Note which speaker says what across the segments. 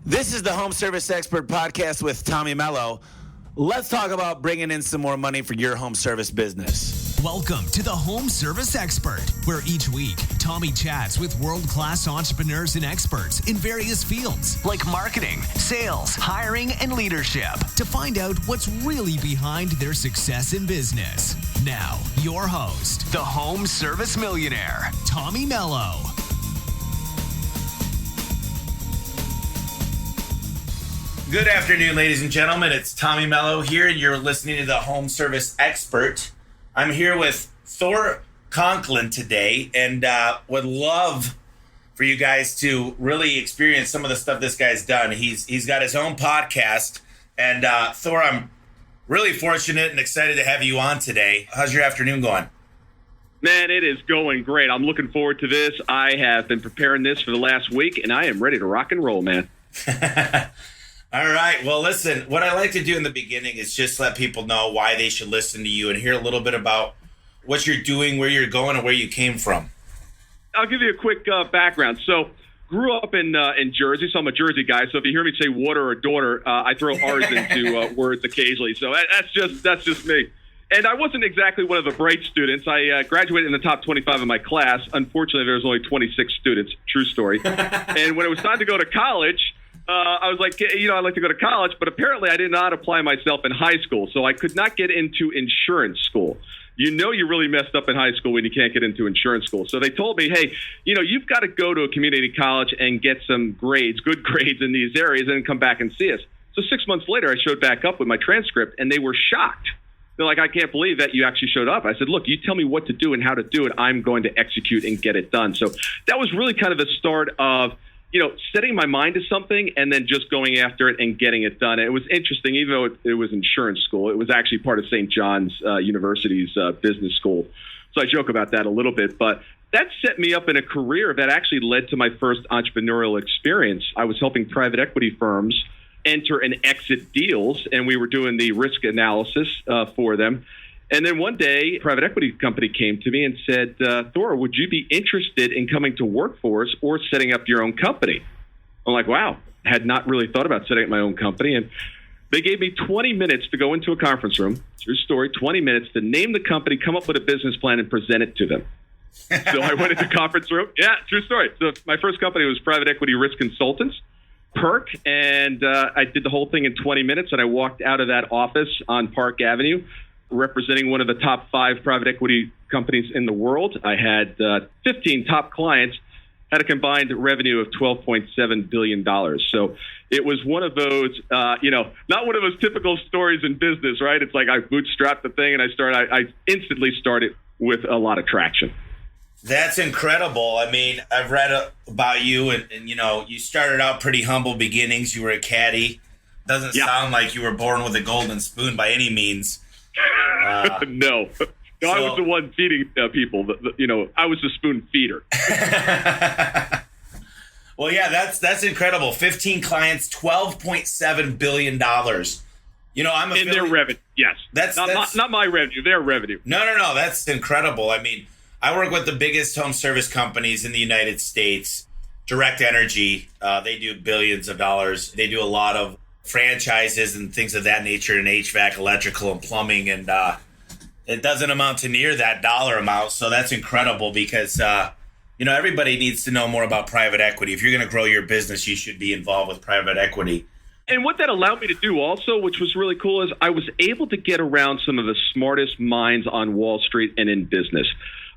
Speaker 1: This is the Home Service Expert Podcast with Tommy Mello. Let's talk about bringing in some more money for your home service business.
Speaker 2: Welcome to the Home Service Expert, where each week, Tommy chats with world-class entrepreneurs and experts in various fields like marketing, sales, hiring, and leadership to find out what's really behind their success in business. Now, your host, the Home Service Millionaire, Tommy Mello.
Speaker 1: Good afternoon, ladies and gentlemen. It's Tommy Mello here, and you're listening to the Home Service Expert. I'm here with Thor Conklin today, and would love for you guys to really experience some of the stuff this guy's done. He's got his own podcast, and Thor, I'm really fortunate and excited to have you on today. How's your afternoon going?
Speaker 3: Man, it is going great. I'm looking forward to this. I have been preparing this for the last week, and I am ready to rock and roll, man.
Speaker 1: All right. Well, listen, what I like to do in the beginning is just let people know why they should listen to you and hear a little bit about what you're doing, where you're going, and where you came from.
Speaker 3: I'll give you a quick background. So, grew up in Jersey, so I'm a Jersey guy. So if you hear me say water or daughter, I throw R's into words occasionally. So that's just me. And I wasn't exactly one of the bright students. I graduated in the top 25 of my class. Unfortunately, there was only 26 students. True story. And when it was time to go to college, I was like, I'd like to go to college, but apparently I did not apply myself in high school, so I could not get into insurance school. You know you really messed up in high school when you can't get into insurance school. So they told me, hey, you've got to go to a community college and get some grades, good grades in these areas, and then come back and see us. So 6 months later, I showed back up with my transcript, and they were shocked. They're like, I can't believe that you actually showed up. I said, look, you tell me what to do and how to do it. I'm going to execute and get it done. So that was really kind of the start of setting my mind to something and then just going after it and getting it done. It was interesting, even though it was insurance school. It was actually part of St. John's University's business school. So I joke about that a little bit, but that set me up in a career that actually led to my first entrepreneurial experience. I was helping private equity firms enter and exit deals, and we were doing the risk analysis for them. And then one day, a private equity company came to me and said, Thor, would you be interested in coming to work for us or setting up your own company? I'm like, wow, had not really thought about setting up my own company. And they gave me 20 minutes to go into a conference room, true story, 20 minutes to name the company, come up with a business plan, and present it to them. So I went into the conference room. Yeah, true story. So my first company was Private Equity Risk Consultants, Perk, and I did the whole thing in 20 minutes, and I walked out of that office on Park Avenue representing one of the top 5 private equity companies in the world. I had 15 top clients, had a combined revenue of $12.7 billion. So it was one of those, not one of those typical stories in business, right? It's like I bootstrapped the thing and I instantly started with a lot of traction.
Speaker 1: That's incredible. I mean, I've read about you and you started out pretty humble beginnings. You were a caddy. Doesn't sound like you were born with a golden spoon by any means.
Speaker 3: No, I was the one feeding people. I was the spoon feeder.
Speaker 1: Well, yeah, that's incredible. 15 clients, $12.7 billion. I'm
Speaker 3: in their revenue. Yes, that's not my revenue. Their revenue.
Speaker 1: No. That's incredible. I mean, I work with the biggest home service companies in the United States. Direct Energy. They do billions of dollars. They do a lot of franchises and things of that nature in HVAC, electrical, and plumbing, and it doesn't amount to near that dollar amount. So that's incredible because everybody needs to know more about private equity. If you're going to grow your business, you should be involved with private equity.
Speaker 3: And what that allowed me to do also, which was really cool, is I was able to get around some of the smartest minds on Wall Street and in business.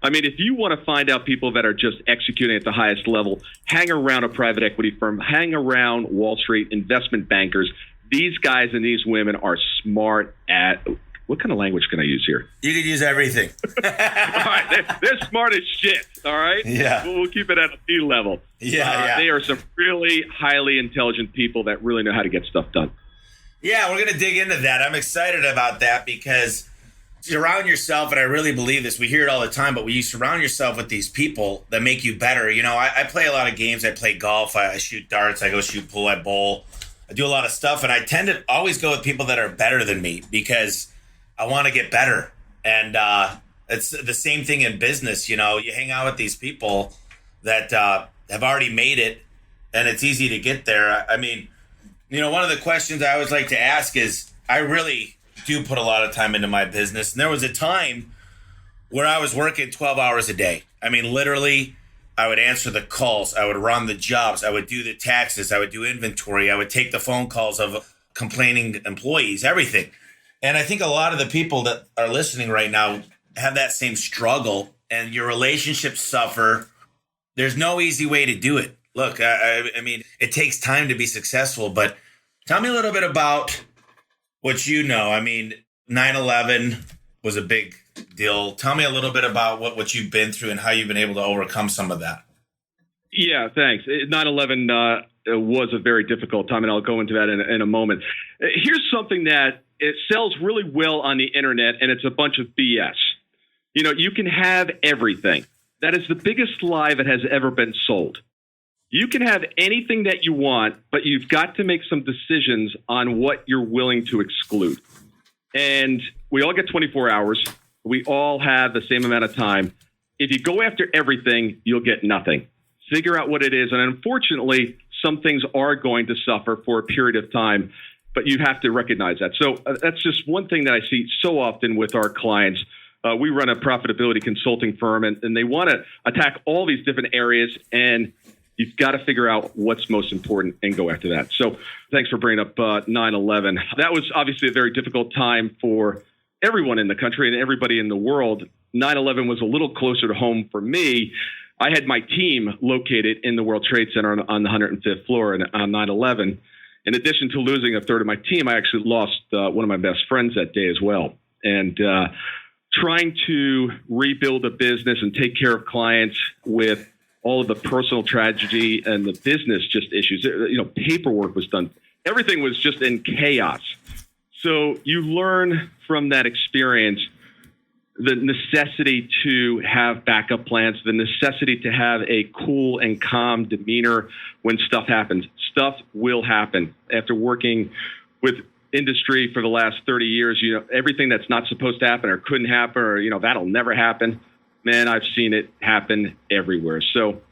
Speaker 3: I mean, if you want to find out people that are just executing at the highest level, hang around a private equity firm, hang around Wall Street investment bankers. These guys and these women are smart at – what kind of language can I use here?
Speaker 1: You could use everything.
Speaker 3: All right. They're smart as shit, all right?
Speaker 1: Yeah.
Speaker 3: We'll keep it at a B level.
Speaker 1: Yeah.
Speaker 3: They are some really highly intelligent people that really know how to get stuff done.
Speaker 1: Yeah, we're going to dig into that. I'm excited about that because – surround yourself, and I really believe this, we hear it all the time, but when you surround yourself with these people that make you better, I play a lot of games. I play golf, I shoot darts, I go shoot pool, I bowl, I do a lot of stuff, and I tend to always go with people that are better than me because I want to get better. And it's the same thing in business. You hang out with these people that have already made it, and it's easy to get there. I mean, One of the questions I always like to ask is, I really do put a lot of time into my business. And there was a time where I was working 12 hours a day. I mean, literally, I would answer the calls. I would run the jobs. I would do the taxes. I would do inventory. I would take the phone calls of complaining employees, everything. And I think a lot of the people that are listening right now have that same struggle, and your relationships suffer. There's no easy way to do it. Look, I mean, it takes time to be successful, but tell me a little bit about what you know. I mean, 9/11 was a big deal. Tell me a little bit about what you've been through and how you've been able to overcome some of that.
Speaker 3: Yeah, thanks. 9/11 was a very difficult time, and I'll go into that in a moment. Here's something that it sells really well on the internet, and it's a bunch of BS. You can have everything. That is the biggest lie that has ever been sold. You can have anything that you want, but you've got to make some decisions on what you're willing to exclude. And we all get 24 hours. We all have the same amount of time. If you go after everything, you'll get nothing. Figure out what it is. And unfortunately, some things are going to suffer for a period of time, but you have to recognize that. So that's just one thing that I see so often with our clients. We run a profitability consulting firm, and they want to attack all these different areas, and you've got to figure out what's most important and go after that. So thanks for bringing up 9/11. That was obviously a very difficult time for everyone in the country and everybody in the world. 9/11 was a little closer to home for me. I had my team located in the World Trade Center on the 105th floor on 9/11. In addition to losing a third of my team, I actually lost one of my best friends that day as well. And trying to rebuild a business and take care of clients with all of the personal tragedy and the business just issues, paperwork was done. Everything was just in chaos. So you learn from that experience the necessity to have backup plans, the necessity to have a cool and calm demeanor when stuff happens. Stuff will happen. After working with industry for the last 30 years, everything that's not supposed to happen or couldn't happen or, that'll never happen. Man, I've seen it happen everywhere. So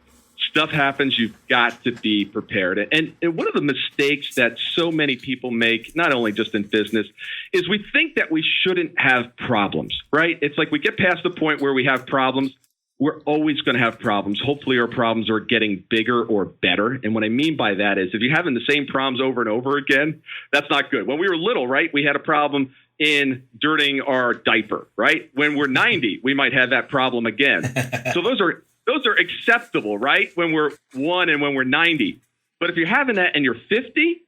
Speaker 3: stuff happens. You've got to be prepared. And one of the mistakes that so many people make, not only just in business, is we think that we shouldn't have problems, right? It's like we get past the point where we have problems. We're always going to have problems. Hopefully our problems are getting bigger or better. And what I mean by that is if you're having the same problems over and over again, that's not good. When we were little, right, we had a problem in dirtying our diaper, right? When we're 90, we might have that problem again. So those are acceptable, right? When we're 1 and when we're 90. But if you're having that and you're 50,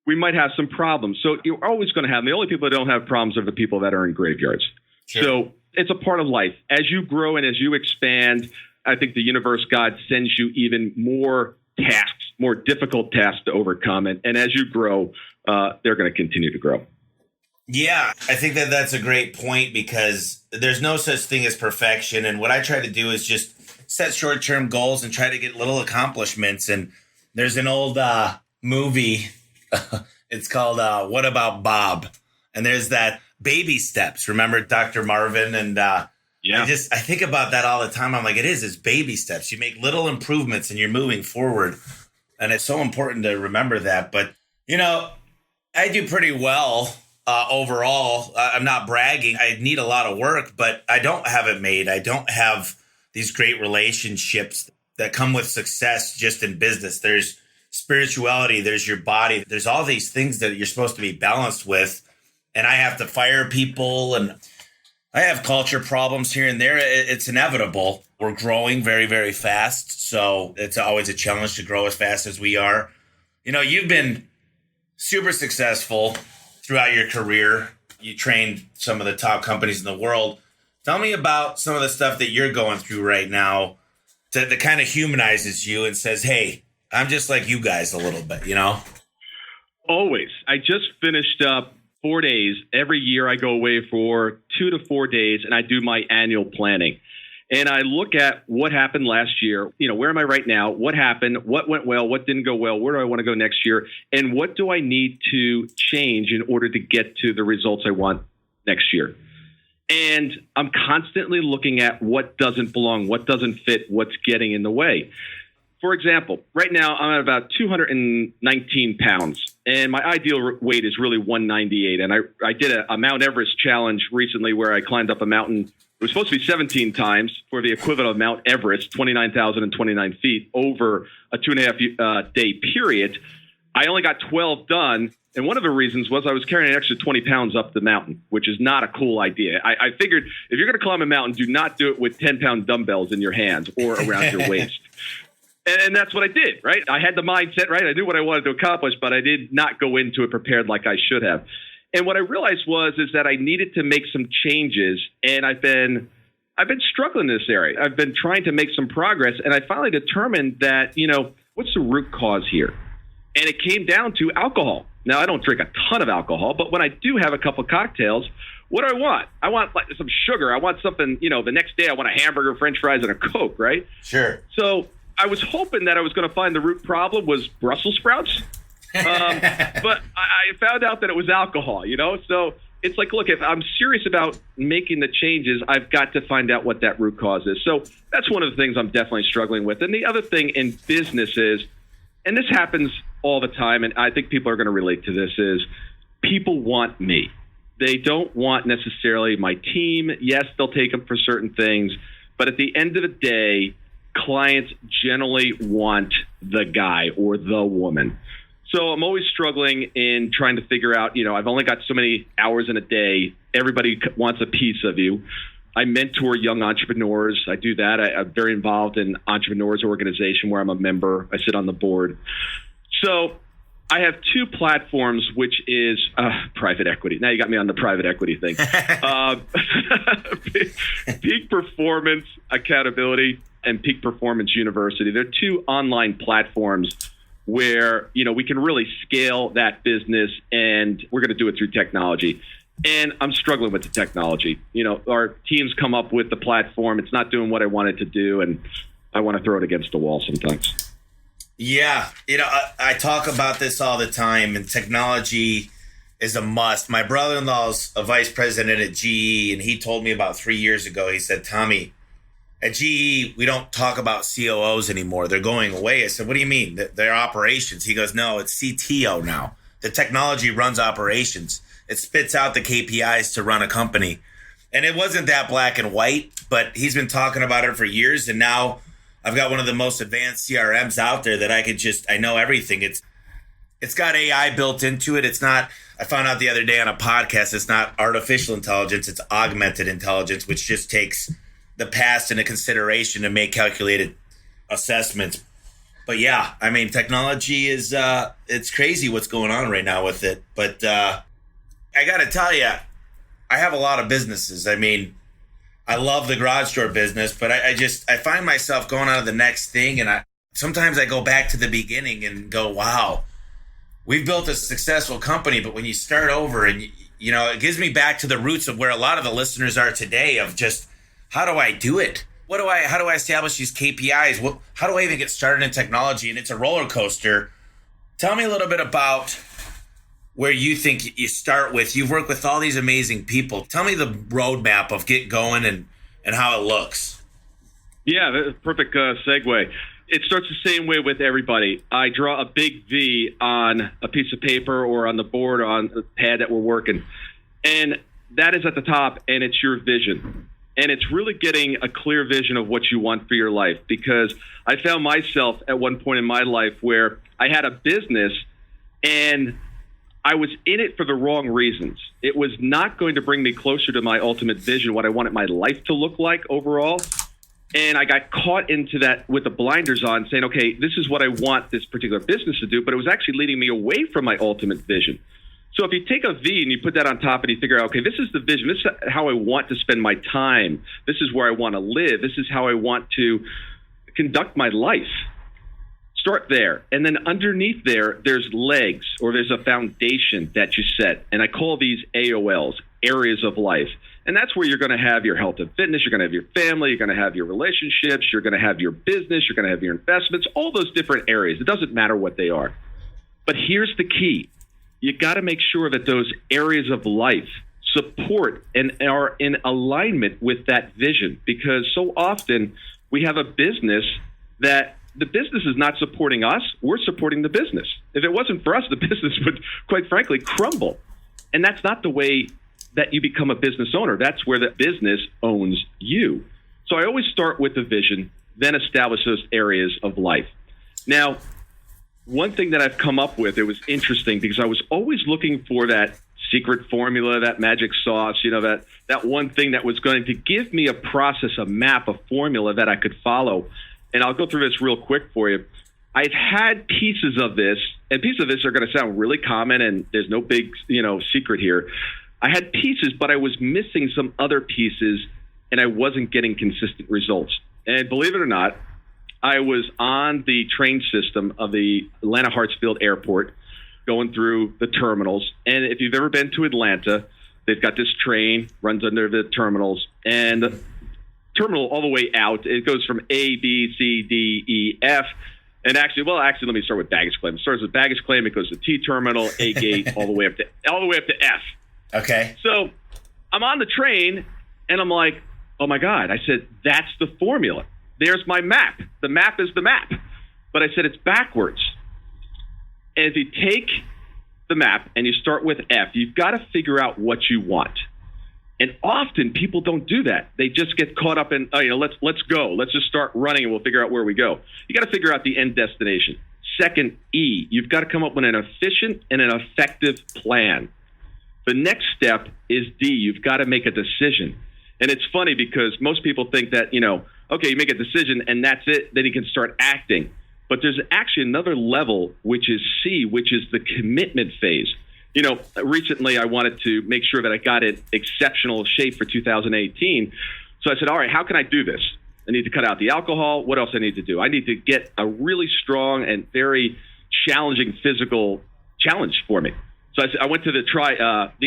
Speaker 3: we might have some problems. So you're always going to have them. The only people that don't have problems are the people that are in graveyards. Sure. So it's a part of life. As you grow and as you expand, I think the universe, God, sends you even more tasks, more difficult tasks to overcome. And as you grow, they're going to continue to grow.
Speaker 1: Yeah, I think that's a great point because there's no such thing as perfection. And what I try to do is just set short-term goals and try to get little accomplishments. And there's an old movie. It's called What About Bob? And there's that baby steps. Remember Dr. Marvin? And yeah, I think about that all the time. I'm like, it's baby steps. You make little improvements and you're moving forward. And it's so important to remember that. But, I do pretty well overall. I'm not bragging. I need a lot of work, but I don't have it made. I don't have these great relationships that come with success just in business. There's spirituality. There's your body. There's all these things that you're supposed to be balanced with. And I have to fire people and I have culture problems here and there. It's inevitable. We're growing very, very fast. So it's always a challenge to grow as fast as we are. You've been super successful throughout your career. You trained some of the top companies in the world. Tell me about some of the stuff that you're going through right now that kind of humanizes you and says, hey, I'm just like you guys a little bit,
Speaker 3: Always. I just finished up 4 days. Every year I go away for 2 to 4 days and I do my annual planning. And I look at what happened last year. Where am I right now? What happened? What went well? What didn't go well? Where do I want to go next year? And what do I need to change in order to get to the results I want next year? And I'm constantly looking at what doesn't belong, what doesn't fit, what's getting in the way. for example, right now I'm at about 219 pounds, and my ideal weight is really 198. And I did a Mount Everest challenge recently where I climbed up a mountain. It was supposed to be 17 times for the equivalent of Mount Everest, 29,029 feet over a 2.5 day period. I only got 12 done. And one of the reasons was I was carrying an extra 20 pounds up the mountain, which is not a cool idea. I figured if you're going to climb a mountain, do not do it with 10-pound dumbbells in your hands or around your waist. And that's what I did, right? I had the mindset, right? I knew what I wanted to accomplish, but I did not go into it prepared like I should have. And what I realized is that I needed to make some changes, and I've been struggling in this area. I've been trying to make some progress, and I finally determined that, what's the root cause here? And it came down to alcohol. Now, I don't drink a ton of alcohol, but when I do have a couple cocktails, what do I want? I want like some sugar. I want something, the next day I want a hamburger, French fries, and a Coke, right?
Speaker 1: Sure.
Speaker 3: So I was hoping that I was going to find the root problem was Brussels sprouts. But I found out that it was alcohol, So it's like, look, if I'm serious about making the changes, I've got to find out what that root cause is. So that's one of the things I'm definitely struggling with. And the other thing in business is, and this happens all the time, and I think people are going to relate to this, is people want me. They don't want necessarily my team. Yes, they'll take them for certain things. But at the end of the day, clients generally want the guy or the woman. So I'm always struggling in trying to figure out, I've only got so many hours in a day. Everybody wants a piece of you. I mentor young entrepreneurs. I do that. I'm very involved in entrepreneurs organization where I'm a member. I sit on the board. So I have two platforms, which is private equity. Now you got me on the private equity thing. Peak Performance Accountability and Peak Performance University. They're two online platforms where, we can really scale that business, and we're going to do it through technology. And I'm struggling with the technology. Our teams come up with the platform. It's not doing what I want it to do, and I want to throw it against the wall sometimes.
Speaker 1: Yeah. I talk about this all the time, and technology is a must. My brother-in-law's a vice president at GE, and he told me about 3 years ago, he said, Tommy, at GE, we don't talk about COOs anymore. They're going away. I said, what do you mean? They're operations. He goes, no, it's CTO now. The technology runs operations. It spits out the KPIs to run a company. And it wasn't that black and white, but he's been talking about it for years. And now I've got one of the most advanced CRMs out there that I know everything. It's got AI built into it. It's not, I found out the other day on a podcast, it's not artificial intelligence, it's augmented intelligence, which just takes the past into consideration to make calculated assessments. But yeah, technology is, it's crazy what's going on right now with it. But I got to tell you, I have a lot of businesses. I love the garage door business, but I find myself going on to the next thing. And sometimes I go back to the beginning and go, wow, we've built a successful company. But when you start over and, it gives me back to the roots of where a lot of the listeners are today of just, how do I do it? How do I establish these KPIs? How do I even get started in technology? And it's a roller coaster. Tell me a little bit about where you think you start with. You've worked with all these amazing people. Tell me the roadmap of get going and how it looks.
Speaker 3: Yeah, that's a perfect segue. It starts the same way with everybody. I draw a big V on a piece of paper or on the board or on the pad that we're working. And that is at the top, and it's your vision. And it's really getting a clear vision of what you want for your life, because I found myself at one point in my life where I had a business and I was in it for the wrong reasons. It was not going to bring me closer to my ultimate vision, what I wanted my life to look like overall. And I got caught into that with the blinders on, saying, okay, this is what I want this particular business to do, but it was actually leading me away from my ultimate vision. So if you take a V and you put that on top and you figure out, okay, this is the vision. This is how I want to spend my time. This is where I want to live. This is how I want to conduct my life. Start there. And then underneath there's legs, or there's a foundation that you set. And I call these AOLs, areas of life. And that's where you're going to have your health and fitness. You're going to have your family. You're going to have your relationships. You're going to have your business. You're going to have your investments, all those different areas. It doesn't matter what they are. But here's the key. You got to make sure that those areas of life support and are in alignment with that vision, because so often we have a business that the business is not supporting us. We're supporting the business. If it wasn't for us, the business would, quite frankly, crumble. And that's not the way that you become a business owner. That's where the business owns you. So I always start with the vision, then establish those areas of life. Now, one thing that I've come up with, it was interesting because I was always looking for that secret formula, that magic sauce, that one thing that was going to give me a process, a map, a formula that I could follow. And I'll go through this real quick for you. I've had pieces of this, and pieces of this are going to sound really common, and there's no big, secret here. I had pieces, but I was missing some other pieces, and I wasn't getting consistent results. And believe it or not, I was on the train system of the Atlanta Hartsfield Airport, going through the terminals. And if you've ever been to Atlanta, they've got this train, runs under the terminals, and the terminal all the way out, it goes from A, B, C, D, E, F. And actually, let me start with baggage claim. It starts with baggage claim. It goes to T terminal, A gate, all the way up to F.
Speaker 1: Okay.
Speaker 3: So I'm on the train, and I'm like, oh my God. I said, that's the formula. There's my map. The map is the map. But I said, it's backwards. And if you take the map and you start with F, you've got to figure out what you want. And often people don't do that. They just get caught up in, let's go. Let's just start running and we'll figure out where we go. You got to figure out the end destination. Second, E, you've got to come up with an efficient and an effective plan. The next step is D, you've got to make a decision. And it's funny because most people think that, okay, you make a decision and that's it, then you can start acting. But there's actually another level, which is C, which is the commitment phase. Recently I wanted to make sure that I got in exceptional shape for 2018. So I said, all right, how can I do this? I need to cut out the alcohol. What else I need to do? I need to get a really strong and very challenging physical challenge for me. So I went to the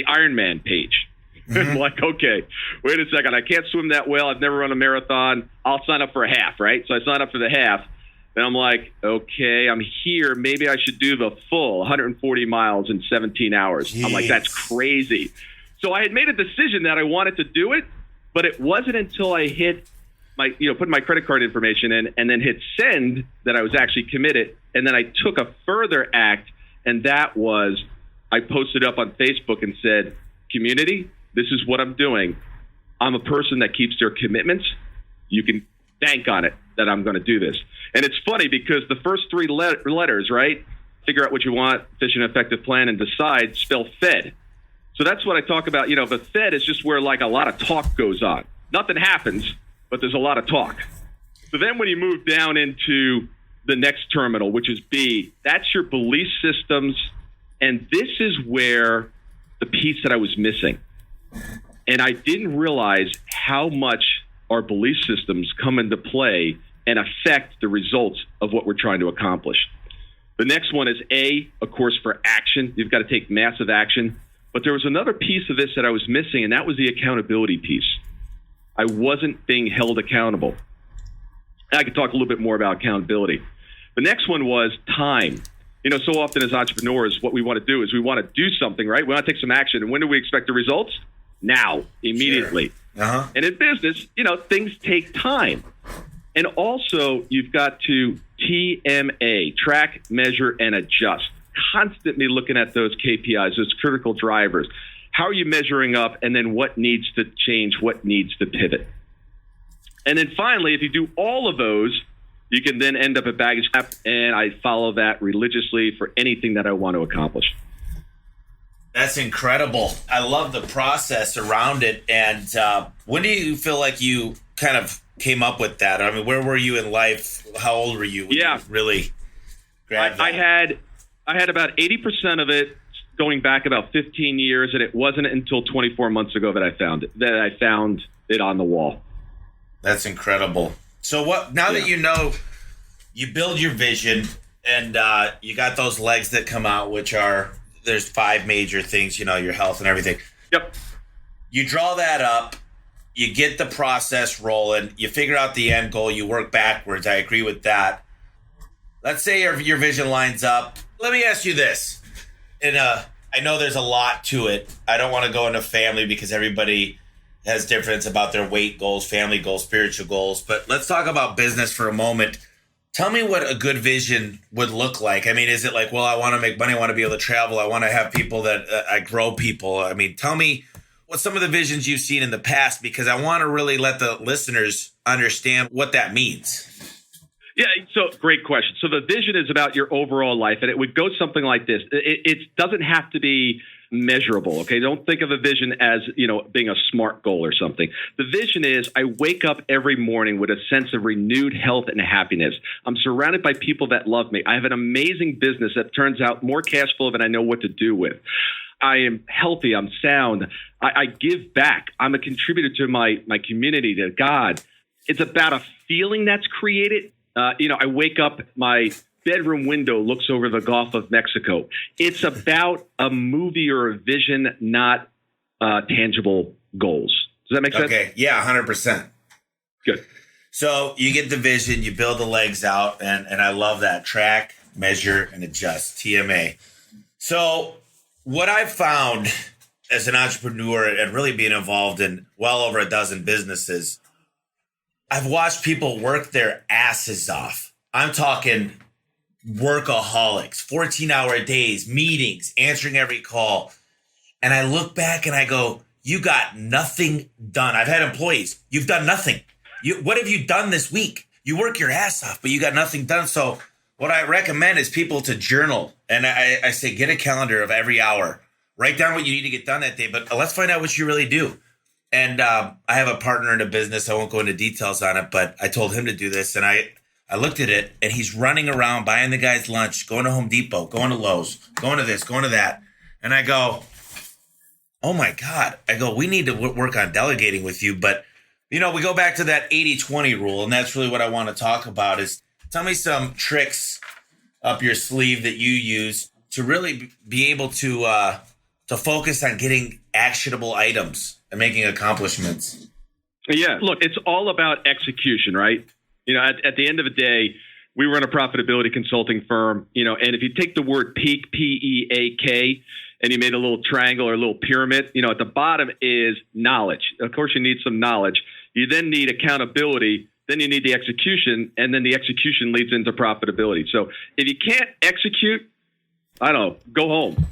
Speaker 3: Ironman page. Mm-hmm. I'm like, okay, wait a second. I can't swim that well. I've never run a marathon. I'll sign up for a half, right? So I signed up for the half. And I'm like, okay, I'm here. Maybe I should do the full 140 miles in 17 hours. Jeez. I'm like, that's crazy. So I had made a decision that I wanted to do it, but it wasn't until I hit put my credit card information in and then hit send that I was actually committed. And then I took a further act, and that was I posted up on Facebook and said, community, this is what I'm doing. I'm a person that keeps their commitments. You can bank on it that I'm going to do this. And it's funny because the first three letters, right? Figure out what you want, efficient, effective plan, and decide, spell FED. So that's what I talk about. The FED is just where like a lot of talk goes on. Nothing happens, but there's a lot of talk. So then when you move down into the next terminal, which is B, that's your belief systems. And this is where the piece that I was missing. And I didn't realize how much our belief systems come into play and affect the results of what we're trying to accomplish. The next one is A, of course, for action. You've got to take massive action. But there was another piece of this that I was missing, and that was the accountability piece. I wasn't being held accountable. And I could talk a little bit more about accountability. The next one was time. So often as entrepreneurs, what we want to do is we want to do something, right? We want to take some action. And when do we expect the results? Now, immediately.
Speaker 1: Sure. Uh-huh.
Speaker 3: And in business, things take time. And also, you've got to TMA, track, measure, and adjust. Constantly looking at those KPIs, those critical drivers. How are you measuring up? And then what needs to change? What needs to pivot? And then finally, if you do all of those, you can then end up at baggage claim. And I follow that religiously for anything that I want to accomplish.
Speaker 1: That's incredible. I love the process around it. And when do you feel like you kind of came up with that? I mean, where were you in life? How old were you when you really grabbed that?
Speaker 3: I had about 80% of it going back about 15 years, and it wasn't until 24 months ago that I found it on the wall.
Speaker 1: That's incredible. So now that you build your vision and you got those legs that come out, which are, there's 5 major things, your health and everything.
Speaker 3: Yep.
Speaker 1: You draw that up, you get the process rolling, you figure out the end goal, you work backwards. I agree with that. Let's say your vision lines up. Let me ask you this. I know there's a lot to it. I don't want to go into family because everybody has difference about their weight goals, family goals, spiritual goals. But let's talk about business for a moment. Tell me what a good vision would look like. I mean, is it like, well, I want to make money, I want to be able to travel, I want to have people that I grow people. I mean, tell me what some of the visions you've seen in the past, because I want to really let the listeners understand what that means.
Speaker 3: Yeah, so great question. So the vision is about your overall life, and it would go something like this. It doesn't have to be measurable, okay? Don't think of a vision as, being a SMART goal or something. The vision is I wake up every morning with a sense of renewed health and happiness. I'm surrounded by people that love me. I have an amazing business that turns out more cash flow than I know what to do with. I am healthy. I'm sound. I give back. I'm a contributor to my community, to God. It's about a feeling that's created. I wake up, my bedroom window looks over the Gulf of Mexico. It's about a movie or a vision, not tangible goals. Does that make sense?
Speaker 1: Okay. Yeah, 100%.
Speaker 3: Good.
Speaker 1: So you get the vision, you build the legs out, and I love that. Track, measure, and adjust, TMA. So what I've found as an entrepreneur and really being involved in well over a dozen businesses, I've watched people work their asses off. I'm talking workaholics, 14-hour days, meetings, answering every call. And I look back and I go, you got nothing done. I've had employees. You've done nothing. What have you done this week? You work your ass off, but you got nothing done. So what I recommend is people to journal. And I say, get a calendar of every hour. Write down what you need to get done that day, but let's find out what you really do. And I have a partner in a business. I won't go into details on it, but I told him to do this. And I looked at it, and he's running around buying the guy's lunch, going to Home Depot, going to Lowe's, going to this, going to that. And I go, oh, my God. I go, we need to work on delegating with you. But, we go back to that 80-20 rule, and that's really what I want to talk about is tell me some tricks up your sleeve that you use to really be able to focus on getting actionable items and making accomplishments.
Speaker 3: Yeah, look, it's all about execution, right? At the end of the day, we run a profitability consulting firm, and if you take the word peak, P-E-A-K, and you made a little triangle or a little pyramid, at the bottom is knowledge. Of course, you need some knowledge. You then need accountability. Then you need the execution, and then the execution leads into profitability. So if you can't execute, I don't know, go home.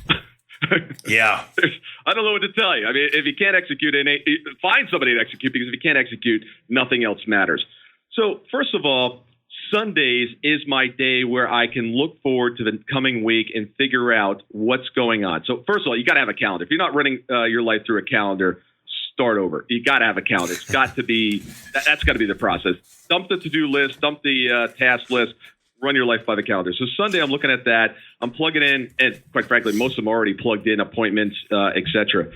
Speaker 1: Yeah.
Speaker 3: I don't know what to tell you. I mean, if you can't execute, find somebody to execute, because if you can't execute, nothing else matters. So first of all, Sundays is my day where I can look forward to the coming week and figure out what's going on. So first of all, you got to have a calendar. If you're not running your life through a calendar, start over. You got to have a calendar. It's got to be, that's got to be the process. Dump the to-do list, dump the task list, run your life by the calendar. So Sunday, I'm looking at that. I'm plugging in, and quite frankly, most of them are already plugged in, appointments, etc.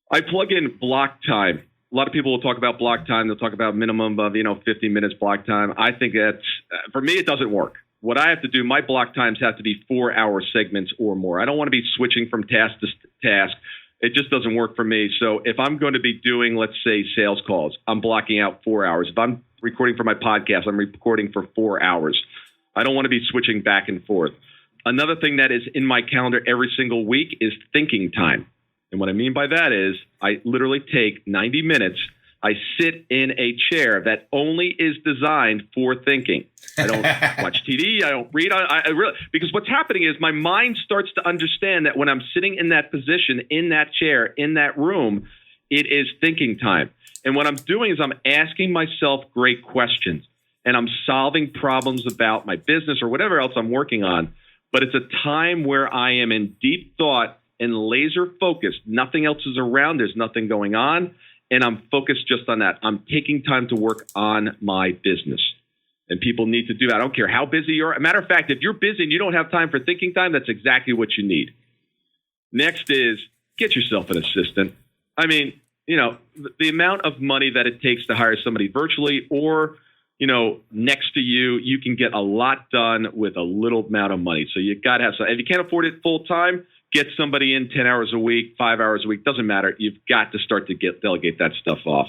Speaker 3: I plug in block time. A lot of people will talk about block time. They'll talk about minimum of 50 minutes block time. I think that's for me, it doesn't work. What I have to do, my block times have to be 4-hour segments or more. I don't want to be switching from task to task. It just doesn't work for me. So if I'm going to be doing, let's say, sales calls, I'm blocking out 4 hours. If I'm recording for my podcast, I'm recording for 4 hours. I don't want to be switching back and forth. Another thing that is in my calendar every single week is thinking time. And what I mean by that is I literally take 90 minutes. I sit in a chair that only is designed for thinking. I don't watch TV. I don't read. I really, because what's happening is my mind starts to understand that when I'm sitting in that position, in that chair, in that room, it is thinking time. And what I'm doing is I'm asking myself great questions, and I'm solving problems about my business or whatever else I'm working on. But it's a time where I am in deep thought and laser focused. Nothing else is around. There's nothing going on. And I'm focused just on that. I'm taking time to work on my business. And people need to do that. I don't care how busy you are. As a matter of fact, if you're busy and you don't have time for thinking time, that's exactly what you need. Next is get yourself an assistant. I mean, the amount of money that it takes to hire somebody virtually or, next to you, you can get a lot done with a little amount of money. So you got to have some. If you can't afford it full time, get somebody in 10 hours a week, 5 hours a week, doesn't matter. You've got to start to delegate that stuff off.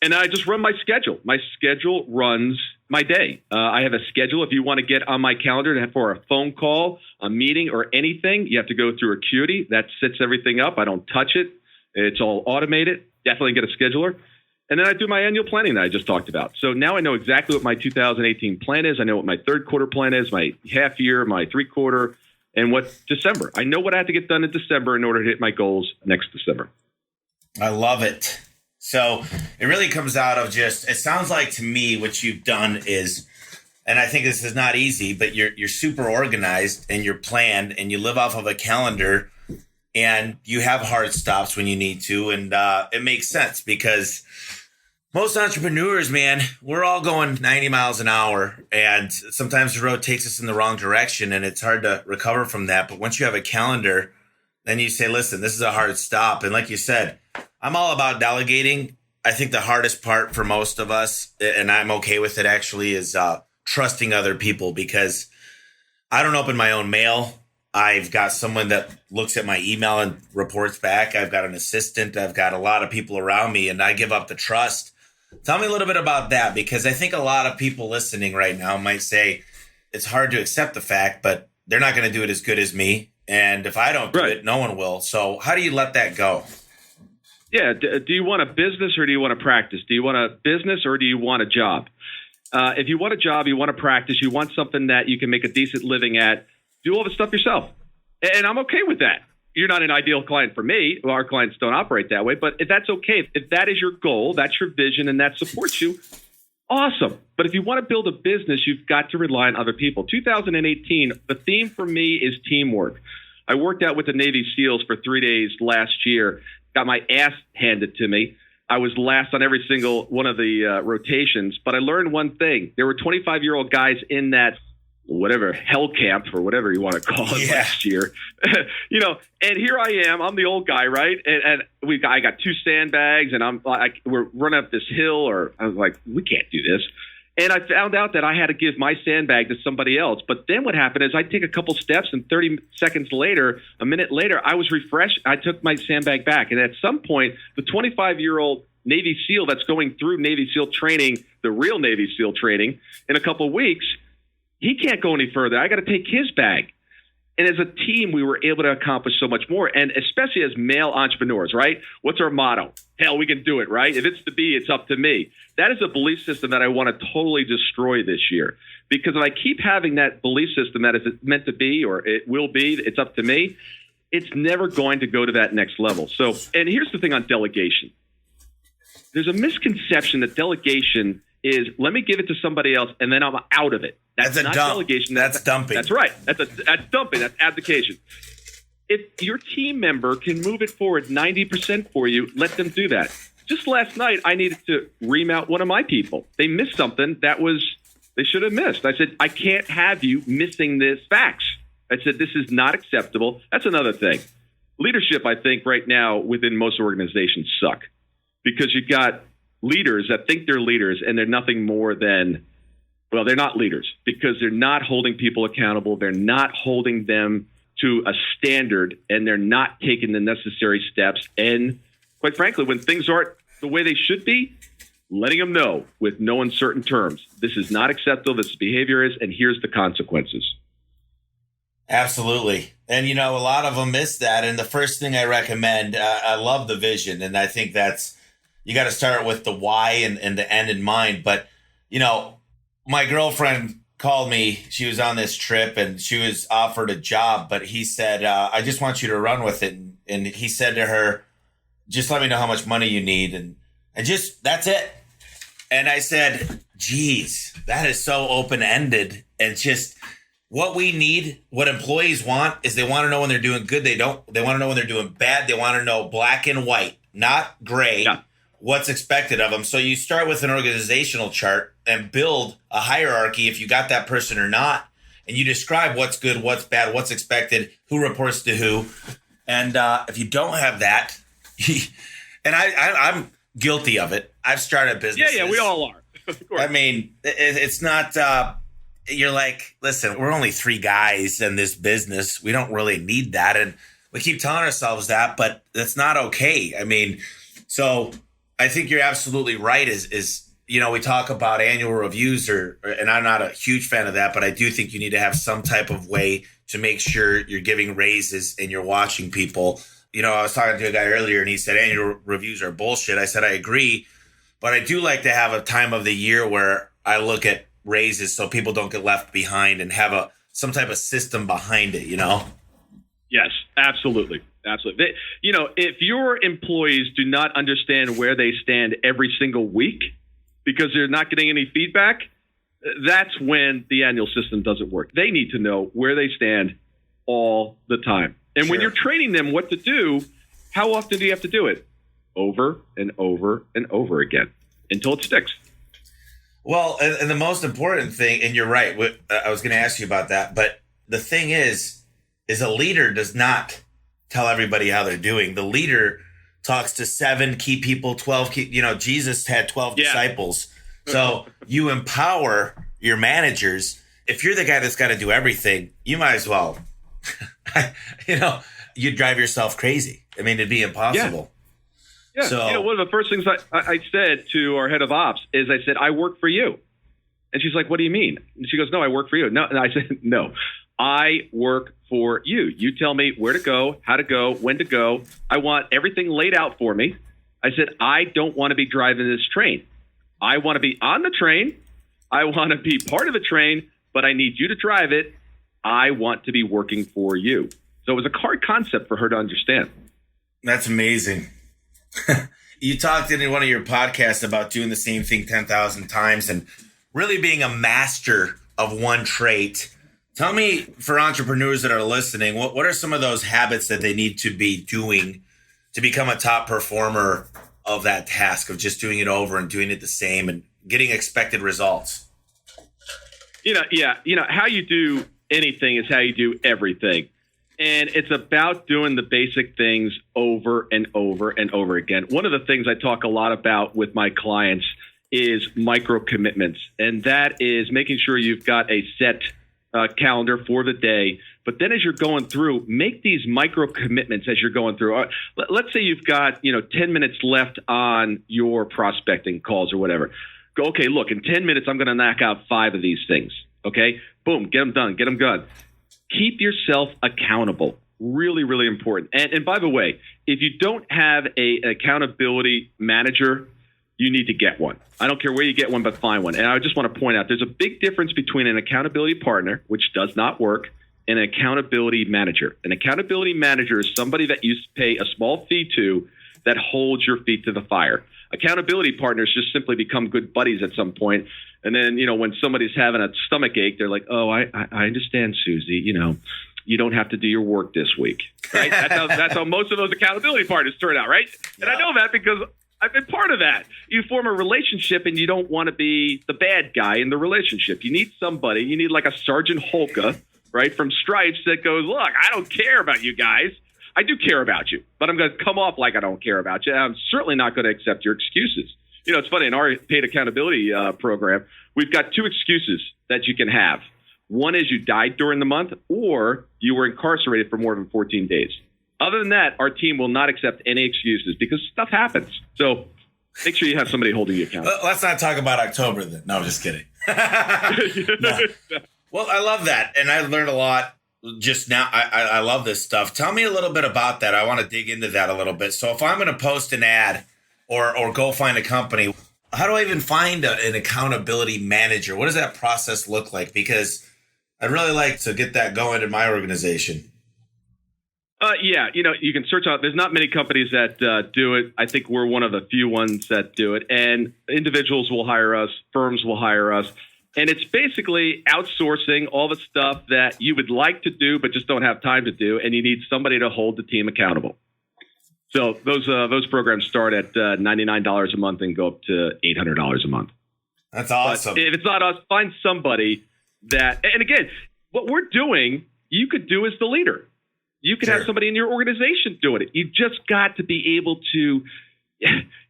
Speaker 3: And I just run my schedule. My schedule runs my day. I have a schedule. If you want to get on my calendar for a phone call, a meeting, or anything, you have to go through Acuity. That sets everything up. I don't touch it. It's all automated. Definitely get a scheduler. And then I do my annual planning that I just talked about. So now I know exactly what my 2018 plan is. I know what my third quarter plan is, my half year, my 3/4, and what December. I know what I have to get done in December in order to hit my goals next December.
Speaker 1: I love it. So it really comes out of just, it sounds like to me what you've done is, and I think this is not easy, but you're super organized and you're planned and you live off of a calendar and you have hard stops when you need to. And it makes sense because most entrepreneurs, man, we're all going 90 miles an hour and sometimes the road takes us in the wrong direction and it's hard to recover from that. But once you have a calendar, then you say, listen, this is a hard stop. And like you said, I'm all about delegating. I think the hardest part for most of us, and I'm okay with it actually, is trusting other people because I don't open my own mail. I've got someone that looks at my email and reports back. I've got an assistant. I've got a lot of people around me, and I give up the trust. Tell me a little bit about that, because I think a lot of people listening right now might say it's hard to accept the fact, but they're not going to do it as good as me. And if I don't do it, no one will. So how do you let that go?
Speaker 3: Yeah. Do you want a business or do you want to practice? Do you want a business or do you want a job? If you want a job, you want to practice, you want something that you can make a decent living at, do all the stuff yourself. And I'm okay with that. You're not an ideal client for me. Our clients don't operate that way. But if that's okay, if that is your goal, that's your vision, and that supports you, awesome. But if you want to build a business, you've got to rely on other people. 2018, the theme for me is teamwork. I worked out with the Navy SEALs for 3 days last year, got my ass handed to me. I was last on every single one of the rotations, but I learned one thing. There were 25-year-old guys in that whatever hell camp or whatever you want to call it last year, and here I am, I'm the old guy, right? And I got 2 sandbags and we're running up this hill, or I was like, we can't do this. And I found out that I had to give my sandbag to somebody else. But then what happened is I'd take a couple steps and 30 seconds later, a minute later, I was refreshed. I took my sandbag back. And at some point, the 25-year-old Navy SEAL that's going through Navy SEAL training, the real Navy SEAL training, in a couple of weeks, he can't go any further. I got to take his bag. And as a team, we were able to accomplish so much more. And especially as male entrepreneurs, right? What's our motto? Hell, we can do it, right? If it's to be, it's up to me. That is a belief system that I want to totally destroy this year. Because if I keep having that belief system that is meant to be, or it will be, it's up to me, it's never going to go to that next level. So, and here's the thing on delegation. There's a misconception that delegation is, let me give it to somebody else and then I'm out of it. That's not delegation.
Speaker 1: That's dumping.
Speaker 3: That's right. That's dumping. That's abdication. If your team member can move it forward 90% for you, let them do that. Just last night, I needed to remount one of my people. They missed something they should have missed. I said, I can't have you missing this facts. I said, this is not acceptable. That's another thing. Leadership, I think, right now within most organizations suck, because you've got leaders that think they're leaders and they're nothing more than, well, they're not leaders because they're not holding people accountable. They're not holding them to a standard, and they're not taking the necessary steps. And quite frankly, when things aren't the way they should be, letting them know with no uncertain terms, this is not acceptable, this behavior is, and here's the consequences.
Speaker 1: Absolutely. And, a lot of them miss that. And the first thing I recommend, I love the vision. And I think you got to start with the why and the end in mind. But, my girlfriend called me. She was on this trip and she was offered a job, but he said, I just want you to run with it. And he said to her, just let me know how much money you need. And that's it. And I said, geez, that is so open-ended. And just what we need, what employees want, is they want to know when they're doing good. They want to know when they're doing bad. They want to know black and white, not gray. Yeah. What's expected of them. So you start with an organizational chart and build a hierarchy if you got that person or not. And you describe what's good, what's bad, what's expected, who reports to who. And if you don't have that, and I'm guilty of it. I've started businesses.
Speaker 3: Yeah, we all are. Of course.
Speaker 1: I mean, it's not, you're like, listen, we're only 3 guys in this business. We don't really need that. And we keep telling ourselves that, but that's not okay. I mean, so I think you're absolutely right. We talk about annual reviews, and I'm not a huge fan of that, but I do think you need to have some type of way to make sure you're giving raises and you're watching people. I was talking to a guy earlier and he said annual reviews are bullshit. I said, I agree, But I do like to have a time of the year where I look at raises so people don't get left behind and have some type of system behind it,
Speaker 3: Yes, absolutely. Absolutely. If your employees do not understand where they stand every single week because they're not getting any feedback, that's when the annual system doesn't work. They need to know where they stand all the time. And when you're training them what to do, how often do you have to do it? Over and over and over again until it sticks.
Speaker 1: Well, and the most important thing, and you're right, I was going to ask you about that, but the thing is a leader does not tell everybody how they're doing. The leader talks to 7 key people, 12 key, Jesus had 12 disciples. So you empower your managers. If you're the guy that's got to do everything, you might as well, you drive yourself crazy. I mean, it'd be impossible.
Speaker 3: Yeah. So, one of the first things I said to our head of ops is I said, I work for you. And she's like, what do you mean? And she goes, no, I work for you. No. And I said, no, I work for you. You tell me where to go, how to go, when to go. I want everything laid out for me. I said, I don't want to be driving this train. I want to be on the train. I want to be part of the train, but I need you to drive it. I want to be working for you. So it was a hard concept for her to understand.
Speaker 1: That's amazing. You talked in one of your podcasts about doing the same thing 10,000 times and really being a master of one trait. Tell me, for entrepreneurs that are listening, what are some of those habits that they need to be doing to become a top performer of that task of just doing it over and doing it the same and getting expected results?
Speaker 3: How you do anything is how you do everything. And it's about doing the basic things over and over and over again. One of the things I talk a lot about with my clients is micro commitments. And that is making sure you've got a set calendar for the day. But then as you're going through, make these micro commitments as you're going through. Let's say you've got 10 minutes left on your prospecting calls or whatever. Go, okay, look, in 10 minutes, I'm going to knock out 5 of these things. Okay, boom, get them done, get them done. Keep yourself accountable. Really, really important. And by the way, if you don't have an accountability manager, you need to get one. I don't care where you get one, but find one. And I just want to point out, there's a big difference between an accountability partner, which does not work, and an accountability manager. An accountability manager is somebody that you pay a small fee to that holds your feet to the fire. Accountability partners just simply become good buddies at some point. And then, when somebody's having a stomach ache, they're like, oh, I understand, Susie. You don't have to do your work this week. Right? That's how most of those accountability partners turn out, right? And I know that because I've been part of that. You form a relationship and you don't want to be the bad guy in the relationship. You need somebody. You need like a Sergeant Holka, right, from Stripes that goes, look, I don't care about you guys. I do care about you, but I'm going to come off like I don't care about you. I'm certainly not going to accept your excuses. It's funny, in our paid accountability program, we've got 2 excuses that you can have. One is you died during the month or you were incarcerated for more than 14 days. Other than that, our team will not accept any excuses because stuff happens. So make sure you have somebody holding you accountable.
Speaker 1: Let's not talk about October then. No, I'm just kidding. No. Well, I love that. And I learned a lot just now. I love this stuff. Tell me a little bit about that. I want to dig into that a little bit. So if I'm going to post an ad or go find a company, how do I even find an accountability manager? What does that process look like? Because I'd really like to get that going in my organization.
Speaker 3: You can search out. There's not many companies that do it. I think we're one of the few ones that do it. And individuals will hire us. Firms will hire us. And it's basically outsourcing all the stuff that you would like to do but just don't have time to do. And you need somebody to hold the team accountable. So those programs start at $99 a month and go up to $800 a month.
Speaker 1: That's awesome.
Speaker 3: But if it's not us, find somebody that. And again, what we're doing, you could do as the leader. You could have somebody in your organization doing it. You just got to be able to,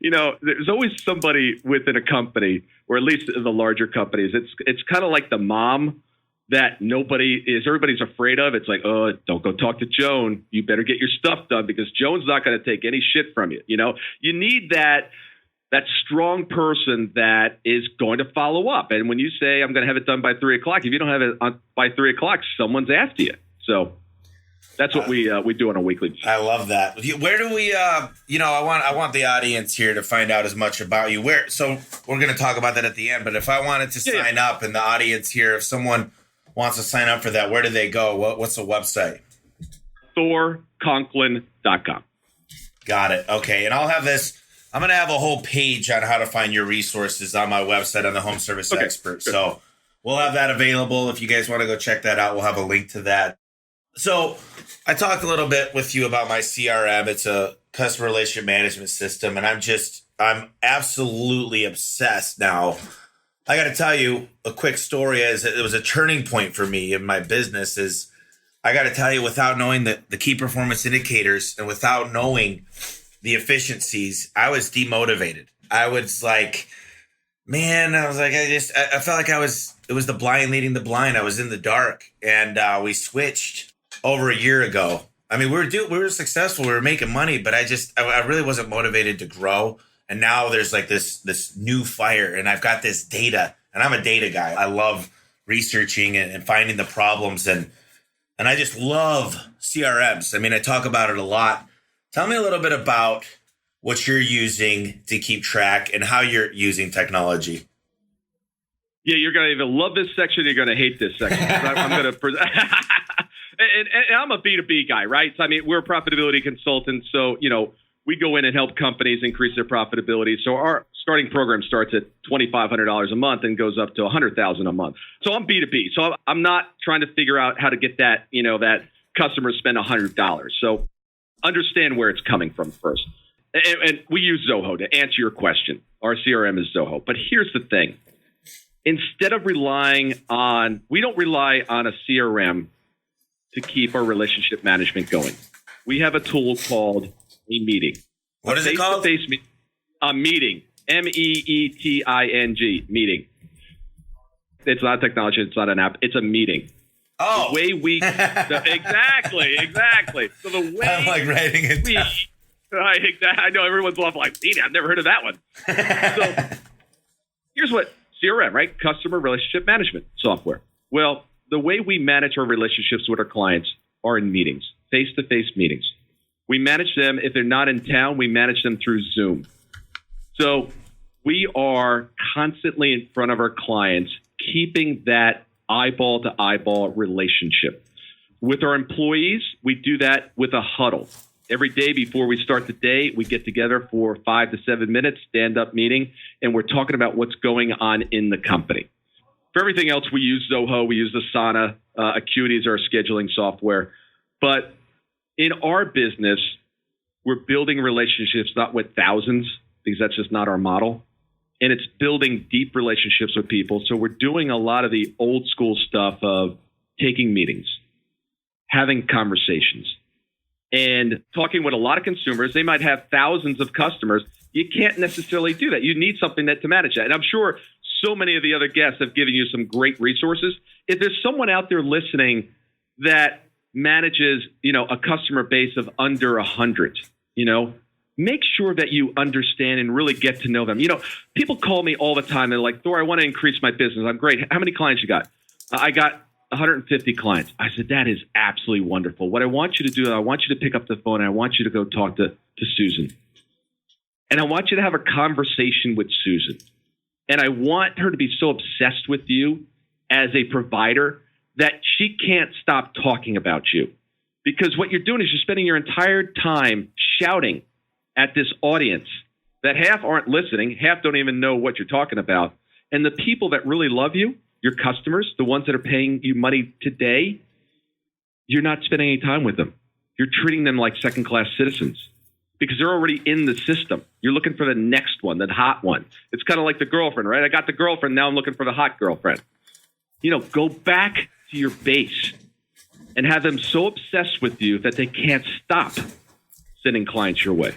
Speaker 3: there's always somebody within a company, or at least in the larger companies. It's kind of like the mom that everybody's afraid of. It's like, oh, don't go talk to Joan. You better get your stuff done because Joan's not going to take any shit from you. You need that strong person that is going to follow up. And when you say, I'm going to have it done by 3:00, if you don't have it by 3:00, someone's after you. So. That's what we do on a weekly basis.
Speaker 1: I love that. Where do we, I want the audience here to find out as much about you. So we're going to talk about that at the end, but if I wanted to sign up in the audience here, if someone wants to sign up for that, where do they go? What's the website?
Speaker 3: ThorConklin.com.
Speaker 1: Got it. Okay. And I'll have this, I'm going to have a whole page on how to find your resources on my website on the Home Service Expert. Good. So we'll have that available. If you guys want to go check that out, we'll have a link to that. So I talked a little bit with you about my CRM. It's a customer relationship management system, and I'm absolutely obsessed now. I got to tell you a quick story. As it was a turning point for me in my business. Is I got to tell you, without knowing the key performance indicators and without knowing the efficiencies, I was demotivated. I was like, I felt like it was the blind leading the blind. I was in the dark, and we switched over a year ago. I mean, we were successful. We were making money, but I really wasn't motivated to grow. And now there's like this new fire, and I've got this data, and I'm a data guy. I love researching and finding the problems, and I just love CRMs. I mean, I talk about it a lot. Tell me a little bit about what you're using to keep track and how you're using technology.
Speaker 3: Yeah, you're going to either love this section or you're going to hate this section. I'm going to and I'm a B2B guy, right? So, I mean, we're a profitability consultant. So, we go in and help companies increase their profitability. So our starting program starts at $2,500 a month and goes up to $100,000 a month. So I'm B2B. So I'm not trying to figure out how to get that, that customers spend $100. So understand where it's coming from first. And we use Zoho to answer your question. Our CRM is Zoho. But here's the thing. Instead of we don't rely on a CRM to keep our relationship management going. We have a tool called a meeting.
Speaker 1: What is it called?
Speaker 3: A meeting. MEETING. Meeting. It's not technology. It's not an app. It's a meeting.
Speaker 1: Oh.
Speaker 3: The way we exactly. So the way
Speaker 1: I'm like writing it down.
Speaker 3: I know everyone's like, meeting. I've never heard of that one. So here's what CRM, right? Customer relationship management software. Well, the way we manage our relationships with our clients are in meetings, face-to-face meetings. We manage them. If they're not in town, we manage them through Zoom. So we are constantly in front of our clients, keeping that eyeball-to-eyeball relationship. With our employees, we do that with a huddle. Every day before we start the day, we get together for 5 to 7 minutes, stand-up meeting, and we're talking about what's going on in the company. For everything else, we use Zoho, we use Asana, Acuity is our scheduling software. But in our business, we're building relationships not with thousands, because that's just not our model. And it's building deep relationships with people. So we're doing a lot of the old school stuff of taking meetings, having conversations, and talking with a lot of consumers. They might have thousands of customers. You can't necessarily do that. You need something to manage that. And I'm sure so many of the other guests have given you some great resources. If there's someone out there listening that manages, a customer base of under 100, make sure that you understand and really get to know them. People call me all the time. They're like, Thor, I want to increase my business. I'm great. How many clients you got? I got 150 clients. I said, that is absolutely wonderful. What I want you to do, I want you to pick up the phone and I want you to go talk to Susan. And I want you to have a conversation with Susan. And I want her to be so obsessed with you as a provider that she can't stop talking about you. Because what you're doing is you're spending your entire time shouting at this audience that half aren't listening, half don't even know what you're talking about. And the people that really love you, your customers, the ones that are paying you money today, you're not spending any time with them. You're treating them like second-class citizens because they're already in the system. You're looking for the next one, the hot one. It's kind of like the girlfriend, right? I got the girlfriend. Now I'm looking for the hot girlfriend. Go back to your base and have them so obsessed with you that they can't stop sending clients your way.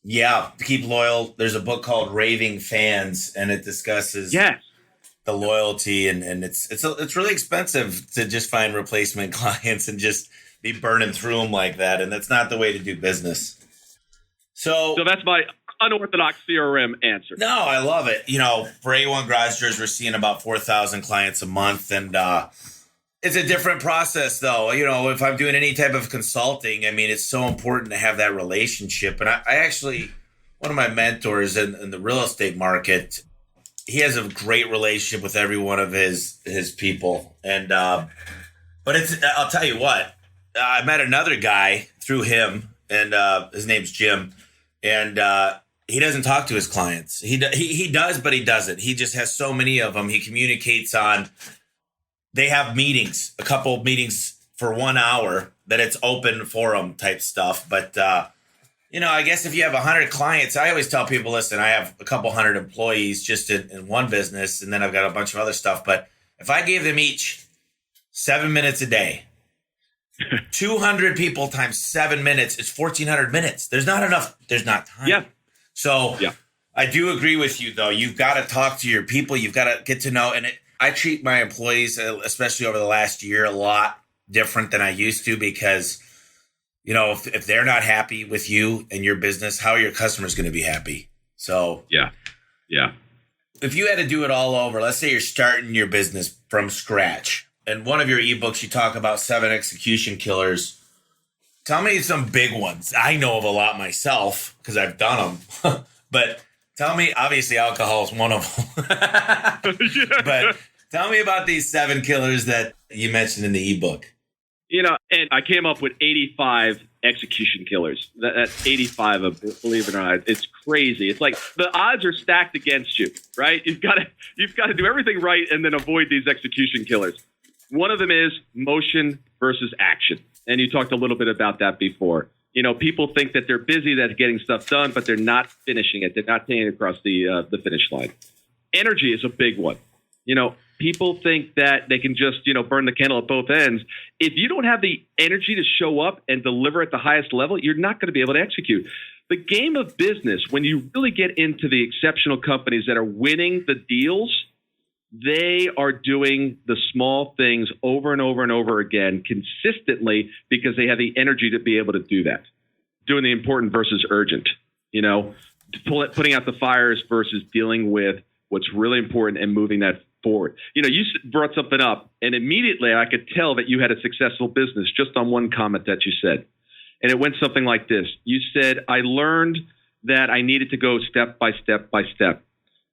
Speaker 1: Yeah, to keep loyal. There's a book called Raving Fans, and it discusses the loyalty, and it's really expensive to just find replacement clients and just be burning through them like that, and that's not the way to do business. So
Speaker 3: that's my unorthodox CRM answer.
Speaker 1: No, I love it. For A1 Garage Doors, we're seeing about 4,000 clients a month, and It's a different process, though. You know, if I'm doing any type of consulting, I mean, it's so important to have that relationship. And I actually, one of my mentors in the real estate market, he has a great relationship with every one of his people. And, but I'll tell you what, I met another guy through him, and his name's Jim. And he doesn't talk to his clients. He does, but he doesn't. He just has so many of them. He communicates on. They have meetings, a couple of meetings for 1 hour that it's open forum type stuff. But, you know, I guess if you have 100 clients, I always tell people, listen, I have a couple hundred employees just in one business, and then I've got a bunch of other stuff. But if I gave them each 7 minutes a day, 200 people times 7 minutes is 1,400 minutes. There's not enough. There's not time.
Speaker 3: Yeah.
Speaker 1: So I do agree with you, though. You've got to talk to your people. You've got to get to know. And I treat my employees, especially over the last year, a lot different than I used to because, you know, if they're not happy with you and your business, how are your customers going to be happy? So
Speaker 3: yeah.
Speaker 1: If you had to do it all over, let's say you're starting your business from scratch. And one of your ebooks, you talk about 7 execution killers. Tell me some big ones. I know of a lot myself because I've done them. But tell me, obviously alcohol is one of them. But tell me about these 7 killers that you mentioned in the ebook.
Speaker 3: You know, and I came up with 85 execution killers. That's 85 of, believe it or not. It's crazy. It's like the odds are stacked against you, right? You've got to do everything right and then avoid these execution killers. One of them is motion versus action. And you talked a little bit about that before. You know, people think that they're busy, that's getting stuff done, but they're not finishing it. They're not taking it across the finish line. Energy is a big one. You know, people think that they can just, you know, burn the candle at both ends. If you don't have the energy to show up and deliver at the highest level, you're not going to be able to execute. The game of business, when you really get into the exceptional companies that are winning the deals, they are doing the small things over and over and over again consistently because they have the energy to be able to do that. Doing the important versus urgent, you know, putting out the fires versus dealing with what's really important and moving that forward. You know, you brought something up and immediately I could tell that you had a successful business just on one comment that you said. And it went something like this. You said, I learned that I needed to go step by step by step.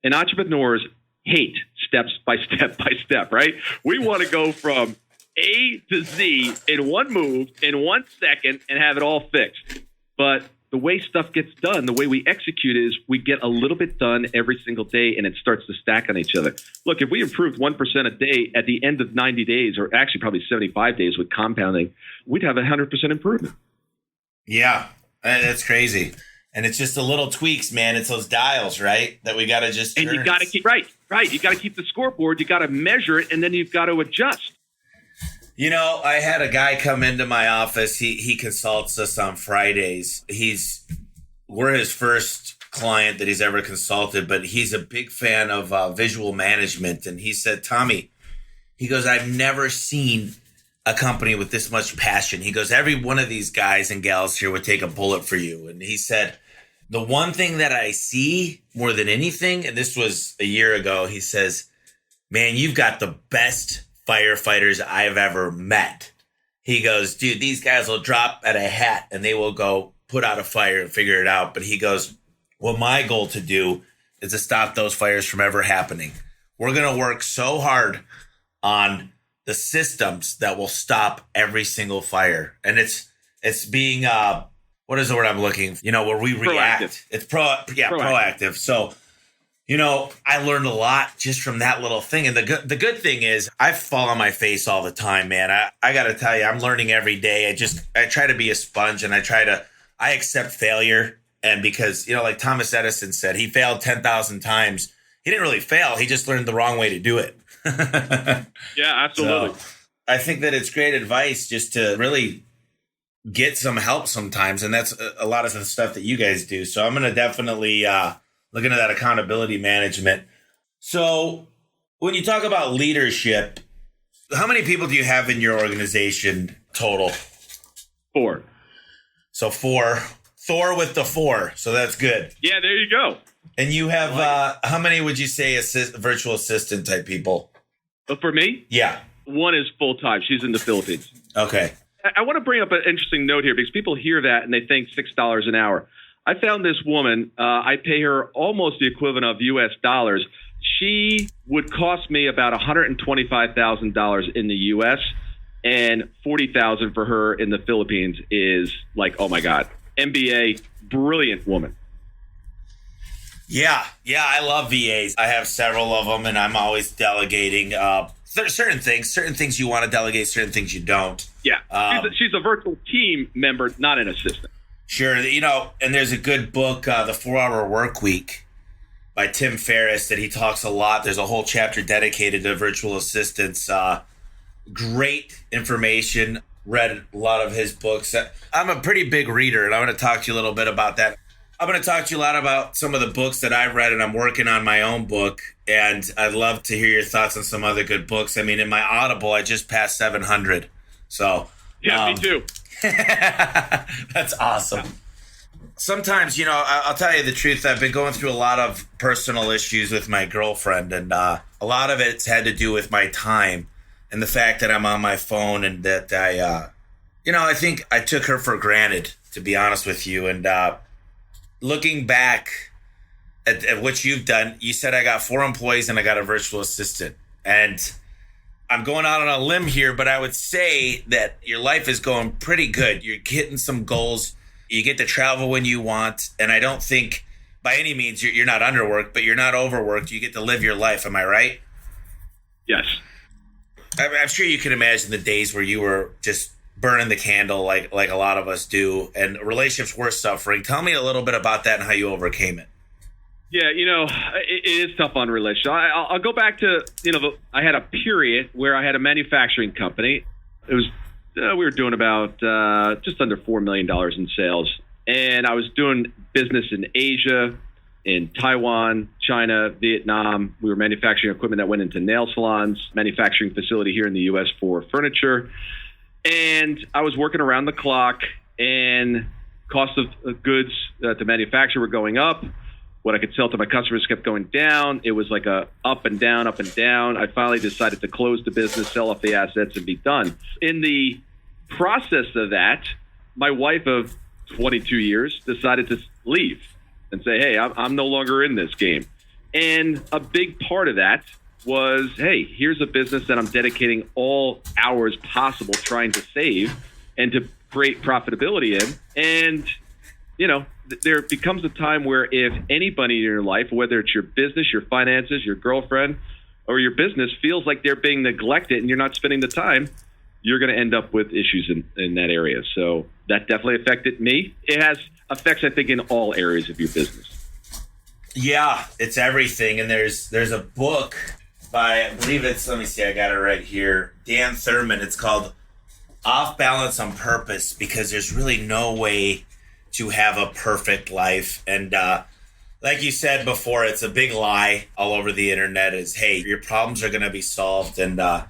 Speaker 3: And entrepreneurs hate steps by step by step, right? We want to go from A to Z in one move, in 1 second, and have it all fixed. But the way stuff gets done, the way we execute is we get a little bit done every single day, and it starts to stack on each other. Look, if we improved 1% a day at the end of 90 days, or actually probably 75 days with compounding, we'd have 100% improvement.
Speaker 1: Yeah, that's crazy. And it's just the little tweaks, man. It's those dials, right? That we got to just turn.
Speaker 3: And you got to keep, right. You got to keep the scoreboard. You got to measure it, and then you've got to adjust.
Speaker 1: You know, I had a guy come into my office. He consults us on Fridays. We're his first client that he's ever consulted, but he's a big fan of visual management. And he said, Tommy, he goes, I've never seen a company with this much passion. He goes, every one of these guys and gals here would take a bullet for you. And he said, the one thing that I see more than anything, and this was a year ago, he says, man, you've got the best firefighters I've ever met. He goes, dude, these guys will drop at a hat and they will go put out a fire and figure it out. But he goes, well, my goal to do is to stop those fires from ever happening. We're going to work so hard on the systems that will stop every single fire. And it's being, what is the word I'm looking for? You know, where we react.
Speaker 3: Proactive.
Speaker 1: It's proactive. So, you know, I learned a lot just from that little thing. And the good thing is I fall on my face all the time, man. I got to tell you, I'm learning every day. I try to be a sponge and I accept failure. And because, you know, like Thomas Edison said, he failed 10,000 times. He didn't really fail. He just learned the wrong way to do it.
Speaker 3: Yeah, absolutely.
Speaker 1: So I think that it's great advice just to really get some help sometimes. And that's a lot of the stuff that you guys do. So I'm going to definitely look into that accountability management. So when you talk about leadership, how many people do you have in your organization total?
Speaker 3: 4. So
Speaker 1: 4. Thor with the 4. So that's good.
Speaker 3: Yeah, there you go.
Speaker 1: And you have, how many would you say virtual assistant type people?
Speaker 3: But for me?
Speaker 1: Yeah.
Speaker 3: One is full-time. She's in the Philippines.
Speaker 1: Okay.
Speaker 3: I want to bring up an interesting note here because people hear that and they think $6 an hour. I found this woman. I pay her almost the equivalent of U.S. dollars. She would cost me about $125,000 in the U.S. and $40,000 for her in the Philippines is like, oh my God, MBA, brilliant woman.
Speaker 1: Yeah, I love VAs. I have several of them, and I'm always delegating. There's certain things you want to delegate, certain things you don't.
Speaker 3: Yeah, she's a virtual team member, not an assistant.
Speaker 1: Sure, and there's a good book, The 4-Hour Work Week, by Tim Ferriss, that he talks a lot. There's a whole chapter dedicated to virtual assistants. Great information. Read a lot of his books. I'm a pretty big reader, and I want to talk to you a little bit about that. I'm going to talk to you a lot about some of the books that I've read, and I'm working on my own book, and I'd love to hear your thoughts on some other good books. I mean, in my Audible, I just passed 700. So
Speaker 3: yeah, me too.
Speaker 1: That's awesome. Sometimes, I'll tell you the truth. I've been going through a lot of personal issues with my girlfriend, and a lot of it's had to do with my time and the fact that I'm on my phone, and that I think I took her for granted, to be honest with you. And looking back at what you've done, you said I got 4 employees and I got a virtual assistant. And I'm going out on a limb here, but I would say that your life is going pretty good. You're hitting some goals. You get to travel when you want. And I don't think by any means you're not underworked, but you're not overworked. You get to live your life. Am I right?
Speaker 3: Yes.
Speaker 1: I'm sure you can imagine the days where you were just burning the candle like a lot of us do, and relationships were suffering. Tell me a little bit about that and how you overcame it. Yeah,
Speaker 3: it is tough on relationships. I'll go back to, I had a period where I had a manufacturing company. It was, we were doing about just under $4 million in sales. And I was doing business in Asia, in Taiwan, China, Vietnam. We were manufacturing equipment that went into nail salons, manufacturing facility here in the U.S. for furniture. And I was working around the clock, and cost of goods to manufacture were going up. What I could sell to my customers kept going down. It was like a up and down, up and down. I finally decided to close the business, sell off the assets, and be done. In the process of that, my wife of 22 years decided to leave and say, hey, I'm no longer in this game. And a big part of that was, hey, here's a business that I'm dedicating all hours possible trying to save and to create profitability in. And, there becomes a time where if anybody in your life, whether it's your business, your finances, your girlfriend, or your business feels like they're being neglected and you're not spending the time, you're going to end up with issues in that area. So that definitely affected me. It has effects, I think, in all areas of your business.
Speaker 1: Yeah, it's everything. And there's a book by, I believe it's, let me see, I got it right here, Dan Thurman. It's called Off Balance on Purpose, because there's really no way to have a perfect life. And like you said before, it's a big lie all over the internet is, hey, your problems are going to be solved. And I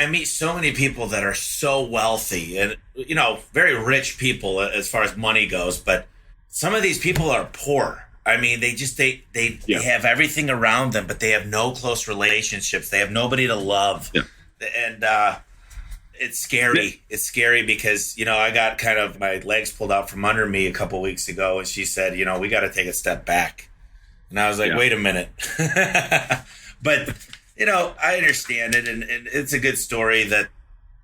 Speaker 1: meet so many people that are so wealthy and, very rich people as far as money goes. But some of these people are poor. I mean, they have everything around them, but they have no close relationships. They have nobody to love. Yeah. And it's scary. Yeah. It's scary because, I got kind of my legs pulled out from under me a couple of weeks ago. And she said, we got to take a step back. And I was like, wait a minute. But, I understand it. And it's a good story that,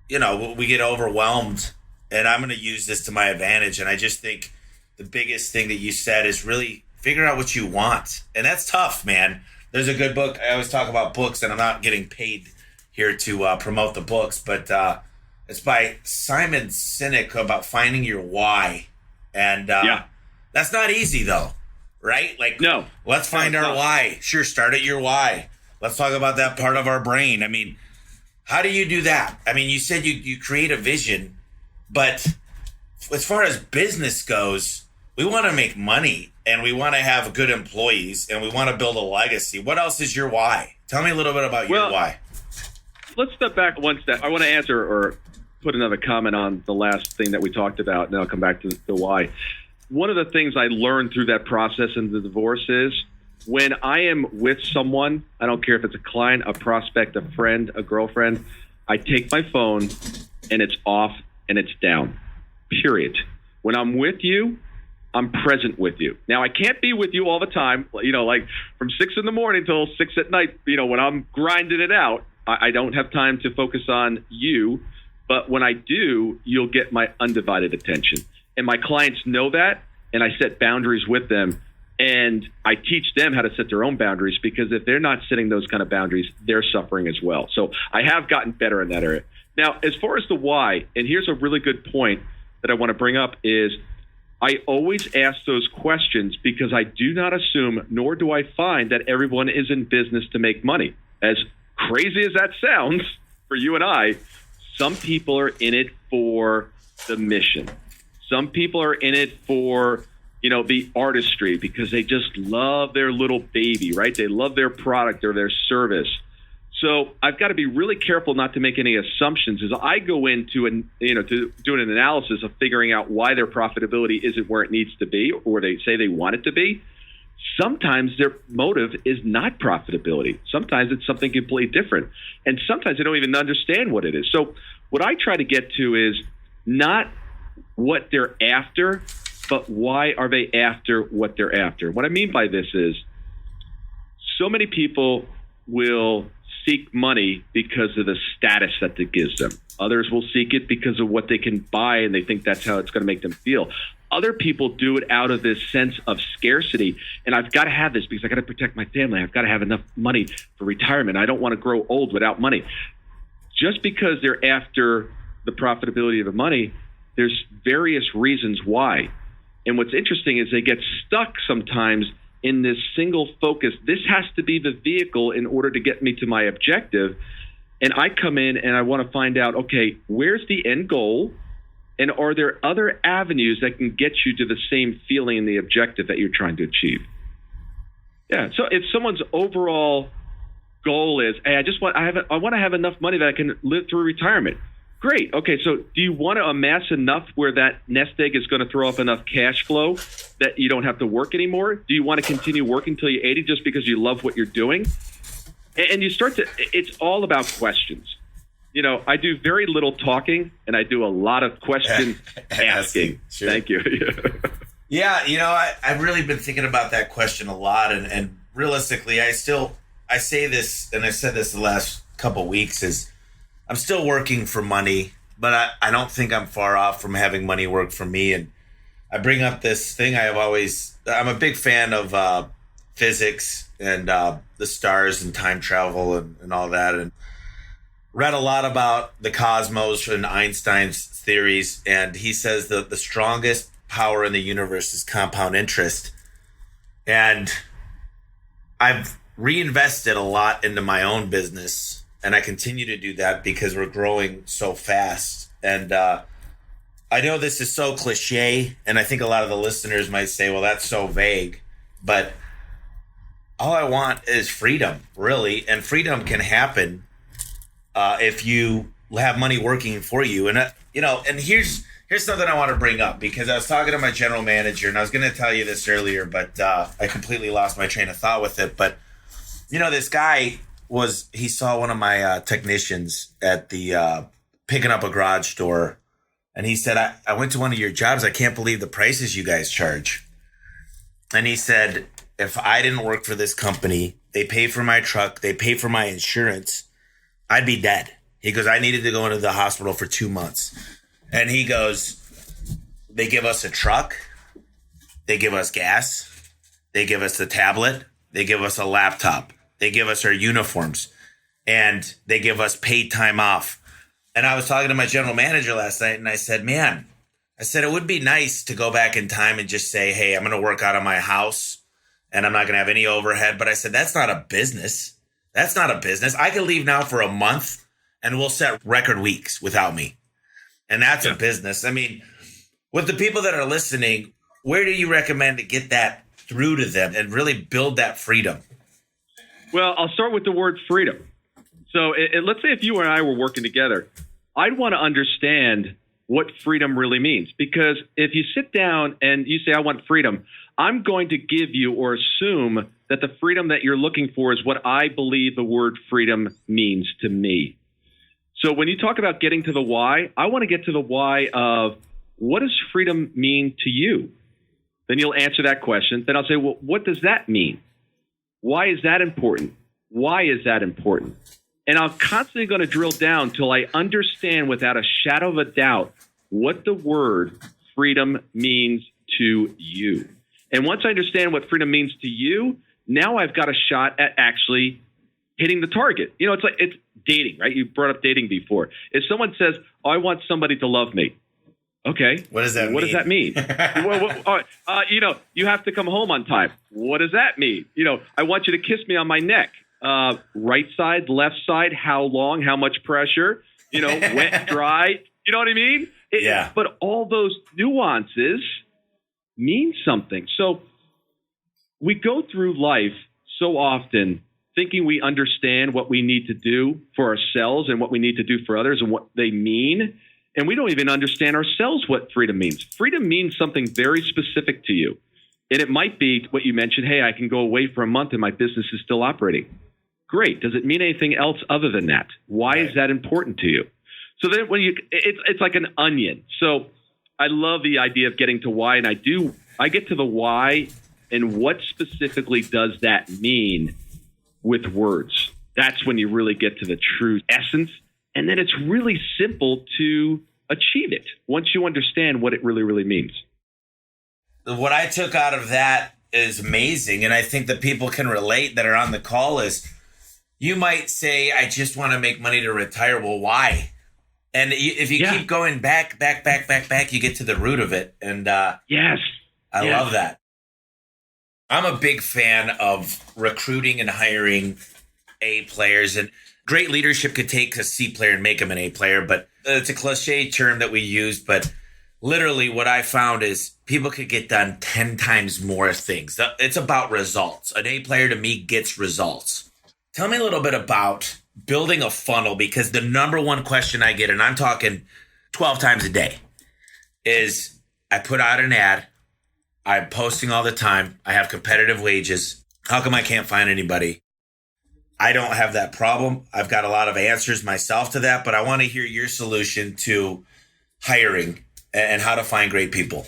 Speaker 1: we get overwhelmed. And I'm going to use this to my advantage. And I just think the biggest thing that you said is really figure out what you want. And that's tough, man. There's a good book. I always talk about books, and I'm not getting paid here to promote the books, but it's by Simon Sinek about finding your why. And that's not easy, though, right? Like, no, let's find our why. Sure, start at your why. Let's talk about that part of our brain. I mean, how do you do that? I mean, you said you create a vision, but as far as business goes, we want to make money, and we want to have good employees, and we want to build a legacy. What else is your why? Tell me a little bit about your why.
Speaker 3: Let's step back one step. I want to answer or put another comment on the last thing that we talked about, and then I'll come back to the why. One of the things I learned through that process in the divorce is when I am with someone, I don't care if it's a client, a prospect, a friend, a girlfriend, I take my phone and it's off and it's down, period. When I'm with you, I'm present with you. Now, I can't be with you all the time, like from 6 in the morning till 6 at night, when I'm grinding it out. I don't have time to focus on you. But when I do, you'll get my undivided attention. And my clients know that, and I set boundaries with them. And I teach them how to set their own boundaries, because if they're not setting those kind of boundaries, they're suffering as well. So I have gotten better in that area. Now, as far as the why, and here's a really good point that I want to bring up, is I always ask those questions because I do not assume, nor do I find that everyone is in business to make money. As crazy as that sounds for you and I, some people are in it for the mission. Some people are in it for the artistry, because they just love their little baby, right? They love their product or their service. So I've got to be really careful not to make any assumptions as I go into to doing an analysis of figuring out why their profitability isn't where it needs to be, or they say they want it to be. Sometimes their motive is not profitability. Sometimes it's something completely different. And sometimes they don't even understand what it is. So what I try to get to is not what they're after, but why are they after what they're after? What I mean by this is, so many people will seek money because of the status that it gives them. Others will seek it because of what they can buy, and they think that's how it's going to make them feel. Other people do it out of this sense of scarcity. And I've got to have this because I got to protect my family. I've got to have enough money for retirement. I don't want to grow old without money. Just because they're after the profitability of the money, there's various reasons why. And what's interesting is they get stuck sometimes in this single focus. This has to be the vehicle in order to get me to my objective. And I come in and I want to find out, okay, where's the end goal? And are there other avenues that can get you to the same feeling and the objective that you're trying to achieve? Yeah. So if someone's overall goal is, hey, I want to have enough money that I can live through retirement. Great. Okay. So do you want to amass enough where that nest egg is going to throw up enough cash flow that you don't have to work anymore? Do you want to continue working until you're 80 just because you love what you're doing? And you start to, it's all about questions. I do very little talking and I do a lot of question asking. Sure. Thank you.
Speaker 1: Yeah. I've really been thinking about that question a lot. And realistically, I say this, and I said this the last couple of weeks, is I'm still working for money, but I don't think I'm far off from having money work for me. And I bring up this thing I'm a big fan of physics and the stars and time travel and all that, and read a lot about the cosmos and Einstein's theories. And he says that the strongest power in the universe is compound interest. And I've reinvested a lot into my own business. And I continue to do that because we're growing so fast. And I know this is so cliche, and I think a lot of the listeners might say, well, that's so vague. But all I want is freedom, really. And freedom can happen if you have money working for you. And, and here's something I want to bring up, because I was talking to my general manager, and I was going to tell you this earlier, but I completely lost my train of thought with it. But, this guy he saw one of my technicians at the picking up a garage door, and he said, I went to one of your jobs. I can't believe the prices you guys charge. And he said, if I didn't work for this company, they pay for my truck, they pay for my insurance, I'd be dead. He goes, I needed to go into the hospital for 2 months. And he goes, they give us a truck, they give us gas, they give us the tablet, they give us a laptop, they give us our uniforms, and they give us paid time off. And I was talking to my general manager last night, and I said, it would be nice to go back in time and just say, hey, I'm going to work out of my house and I'm not going to have any overhead. But I said, that's not a business. That's not a business. I can leave now for a month and we'll set record weeks without me. And that's a business. I mean, with the people that are listening, where do you recommend to get that through to them and really build that freedom?
Speaker 3: Well, I'll start with the word freedom. So let's say if you and I were working together, I'd want to understand what freedom really means. Because if you sit down and you say, I want freedom, I'm going to give you or assume that the freedom that you're looking for is what I believe the word freedom means to me. So when you talk about getting to the why, I want to get to the why of what does freedom mean to you? Then you'll answer that question. Then I'll say, well, what does that mean? Why is that important? Why is that important? And I'm constantly going to drill down till I understand without a shadow of a doubt what the word freedom means to you. And once I understand what freedom means to you, now I've got a shot at actually hitting the target. You know, it's dating, right? You brought up dating before. If someone says, oh, I want somebody to love me. Okay.
Speaker 1: What does that mean?
Speaker 3: What does that mean? You know, you have to come home on time. What does that mean? You know, I want you to kiss me on my neck. Right side, left side, how long, how much pressure, you know, wet, dry. You know what I mean?
Speaker 1: Yeah.
Speaker 3: But all those nuances mean something. So we go through life so often thinking we understand what we need to do for ourselves and what we need to do for others and what they mean. And we don't even understand ourselves what freedom means. Freedom means something very specific to you. And it might be what you mentioned. Hey, I can go away for a month and my business is still operating. Great. Does it mean anything else other than that? Why is that important to you? So then when it's like an onion. So I love the idea of getting to why. And I get to the why and what specifically does that mean with words. That's when you really get to the true essence. And then it's really simple to achieve it once you understand what it really, really means.
Speaker 1: What I took out of that is amazing. And I think that people can relate that are on the call is you might say, I just want to make money to retire. Well, why? And if you keep going back, you get to the root of it. And
Speaker 3: yes,
Speaker 1: I love that. I'm a big fan of recruiting and hiring A players. And great leadership could take a C player and make them an A player. But it's a cliche term that we use. But literally what I found is people could get done 10 times more things. It's about results. An A player to me gets results. Tell me a little bit about building a funnel, because the number one question I get, and I'm talking 12 times a day, is I put out an ad. I'm posting all the time. I have competitive wages. How come I can't find anybody? I don't have that problem. I've got a lot of answers myself to that, but I want to hear your solution to hiring and how to find great people.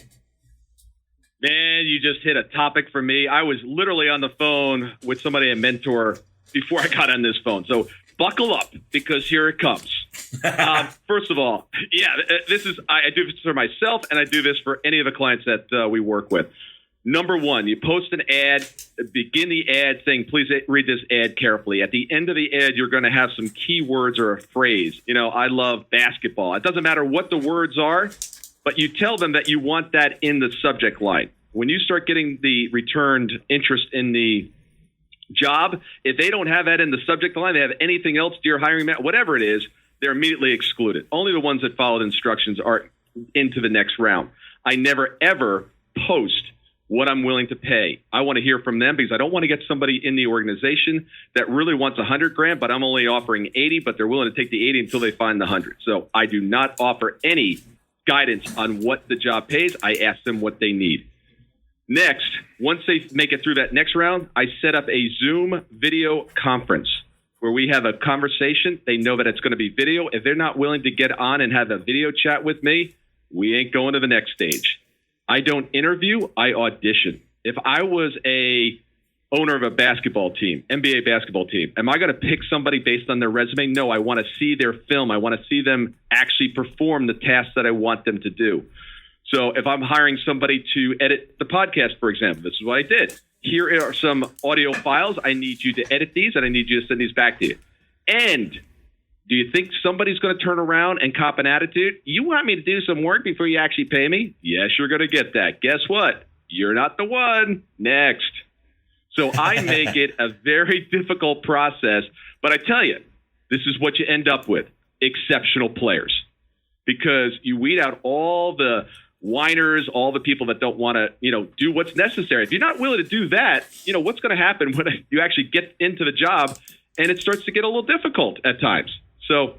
Speaker 3: Man, you just hit a topic for me. I was literally on the phone with somebody, a mentor, before I got on this phone. So buckle up, because here it comes. First of all, I do this for myself, and I do this for any of the clients that we work with. Number one, you post an ad, begin the ad saying, please read this ad carefully. At the end of the ad, you're going to have some keywords or a phrase. You know, I love basketball. It doesn't matter what the words are, but you tell them that you want that in the subject line. When you start getting the returned interest in the job, if they don't have that in the subject line, they have anything else, dear hiring man, whatever it is, they're immediately excluded. Only the ones that followed instructions are into the next round. I never, ever post what I'm willing to pay. I want to hear from them, because I don't want to get somebody in the organization that really wants $100,000, but I'm only offering 80, but they're willing to take the 80 until they find the 100. So I do not offer any guidance on what the job pays. I ask them what they need. Next, once they make it through that next round, I set up a Zoom video conference where we have a conversation. They know that it's going to be video. If they're not willing to get on and have a video chat with me, we ain't going to the next stage. I don't interview, I audition. If I was a owner of a basketball team, NBA basketball team, am I going to pick somebody based on their resume? No, I want to see their film. I want to see them actually perform the tasks that I want them to do. So if I'm hiring somebody to edit the podcast, for example, this is what I did. Here are some audio files. I need you to edit these, and I need you to send these back to you. And do you think somebody's going to turn around and cop an attitude? You want me to do some work before you actually pay me? Yes, you're going to get that. Guess what? You're not the one. Next. So I make it a very difficult process. But I tell you, this is what you end up with: exceptional players. Because you weed out all the whiners, all the people that don't want to, do what's necessary. If you're not willing to do that, what's going to happen when you actually get into the job and it starts to get a little difficult at times. So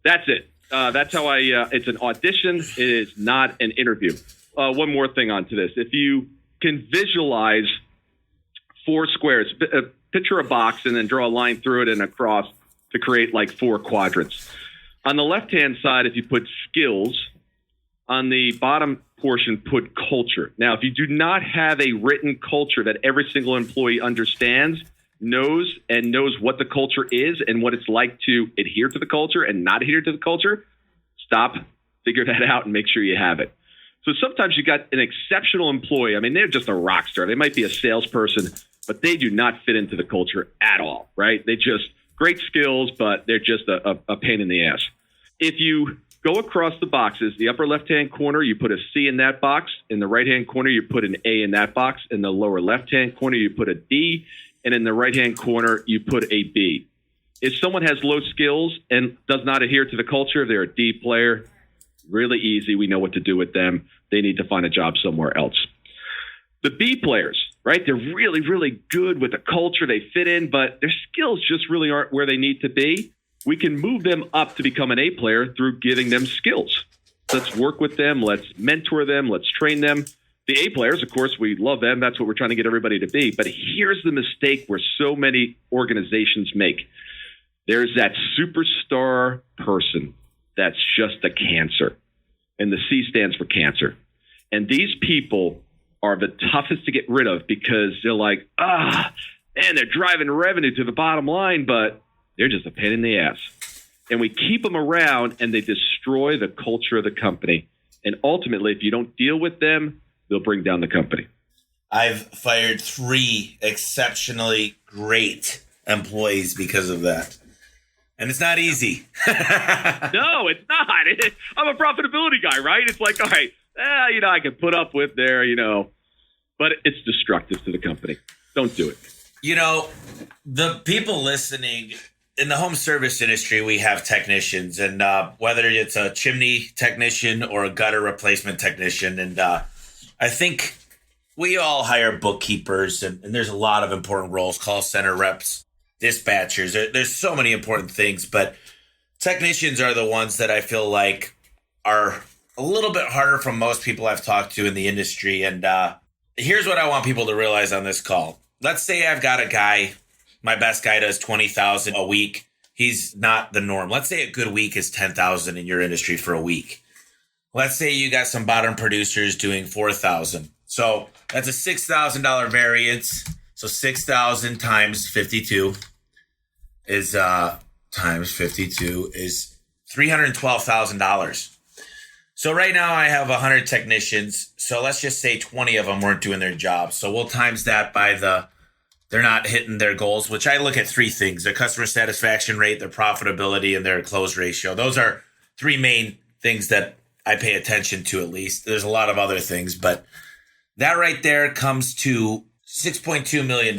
Speaker 3: that's it. That's how it's an audition. It is not an interview. One more thing onto this. If you can visualize 4 squares, picture a box and then draw a line through it and across to create like 4 quadrants. On the left-hand side, if you put skills, on the bottom portion, put culture. Now, if you do not have a written culture that every single employee understands, knows what the culture is and what it's like to adhere to the culture and not adhere to the culture, stop, figure that out, and make sure you have it. So sometimes you got an exceptional employee. I mean, they're just a rock star. They might be a salesperson, but they do not fit into the culture at all, right? They just great skills, but they're just a pain in the ass. If you go across the boxes, the upper left-hand corner, you put a C in that box. In the right-hand corner, you put an A in that box. In the lower left-hand corner, you put a D. And in the right-hand corner, you put a B. If someone has low skills and does not adhere to the culture, they're a D player. Really easy. We know what to do with them. They need to find a job somewhere else. The B players, right? They're really, really good with the culture. They fit in, but their skills just really aren't where they need to be. We can move them up to become an A player through giving them skills. Let's work with them. Let's mentor them. Let's train them. The A players, of course, we love them. That's what we're trying to get everybody to be. But here's the mistake where so many organizations make. There's that superstar person that's just a cancer. And the C stands for cancer. And these people are the toughest to get rid of because they're like, man, they're driving revenue to the bottom line, but they're just a pain in the ass. And we keep them around and they destroy the culture of the company. And ultimately, if you don't deal with them, they'll bring down the company.
Speaker 1: I've fired 3 exceptionally great employees because of that. And it's not easy.
Speaker 3: No, it's not. I'm a profitability guy, right? It's like, all right, I can put up with there, but it's destructive to the company. Don't do it.
Speaker 1: The people listening in the home service industry, we have technicians, and whether it's a chimney technician or a gutter replacement technician, and I think we all hire bookkeepers, and there's a lot of important roles, call center reps, dispatchers. There's so many important things, but technicians are the ones that I feel like are a little bit harder from most people I've talked to in the industry. And here's what I want people to realize on this call. Let's say I've got a guy, my best guy does $20,000 a week. He's not the norm. Let's say a good week is $10,000 in your industry for a week. Let's say you got some bottom producers doing $4,000. So that's a $6,000 variance. So 6,000 times 52 is $312,000. So right now I have 100 technicians. So let's just say 20 of them weren't doing their job. So we'll times that by they're not hitting their goals, which I look at 3 things: their customer satisfaction rate, their profitability, and their close ratio. Those are 3 main things that I pay attention to, at least. There's a lot of other things, but that right there comes to $6.2 million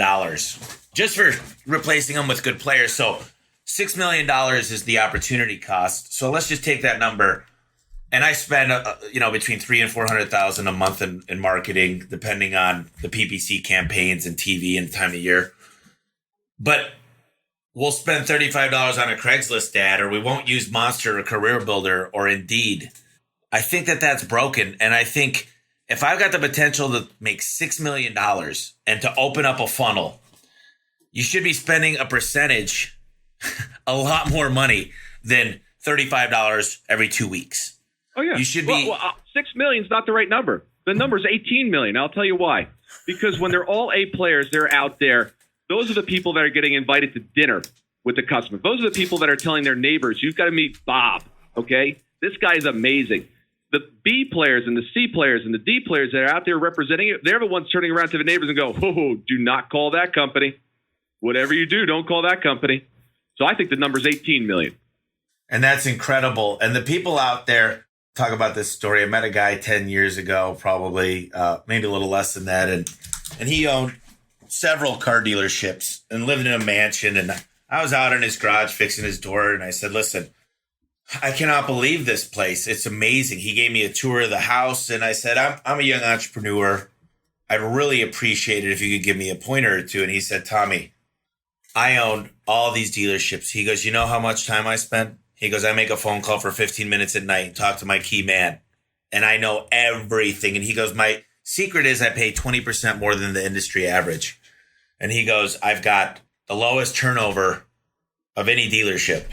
Speaker 1: just for replacing them with good players. So $6 million is the opportunity cost. So let's just take that number. And I spend, between $300,000 and $400,000 a month in marketing, depending on the PPC campaigns and TV and the time of year. But we'll spend $35 on a Craigslist ad, or we won't use Monster or Career Builder or Indeed. I think that's broken. And I think if I've got the potential to make $6 million and to open up a funnel, you should be spending a percentage, a lot more money than $35 every 2 weeks.
Speaker 3: Oh, yeah.
Speaker 1: You should be.
Speaker 3: Well, 6 million is not the right number. The number is 18 million. I'll tell you why. Because when they're all A players, they're out there. Those are the people that are getting invited to dinner with the customer. Those are the people that are telling their neighbors, you've got to meet Bob. Okay. This guy is amazing. The B players and the C players and the D players that are out there representing it, they're the ones turning around to the neighbors and go, oh, do not call that company. Whatever you do, don't call that company. So I think the number is 18 million.
Speaker 1: And that's incredible. And the people out there, talk about this story. I met a guy 10 years ago, probably, maybe a little less than that. And he owned several car dealerships and lived in a mansion. And I was out in his garage fixing his door. And I said, listen, I cannot believe this place. It's amazing. He gave me a tour of the house. And I said, I'm a young entrepreneur. I'd really appreciate it if you could give me a pointer or two. And he said, Tommy, I own all these dealerships. He goes, you know how much time I spent? He goes, I make a phone call for 15 minutes at night and talk to my key man. And I know everything. And he goes, my secret is I pay 20% more than the industry average. And he goes, I've got the lowest turnover of any dealership.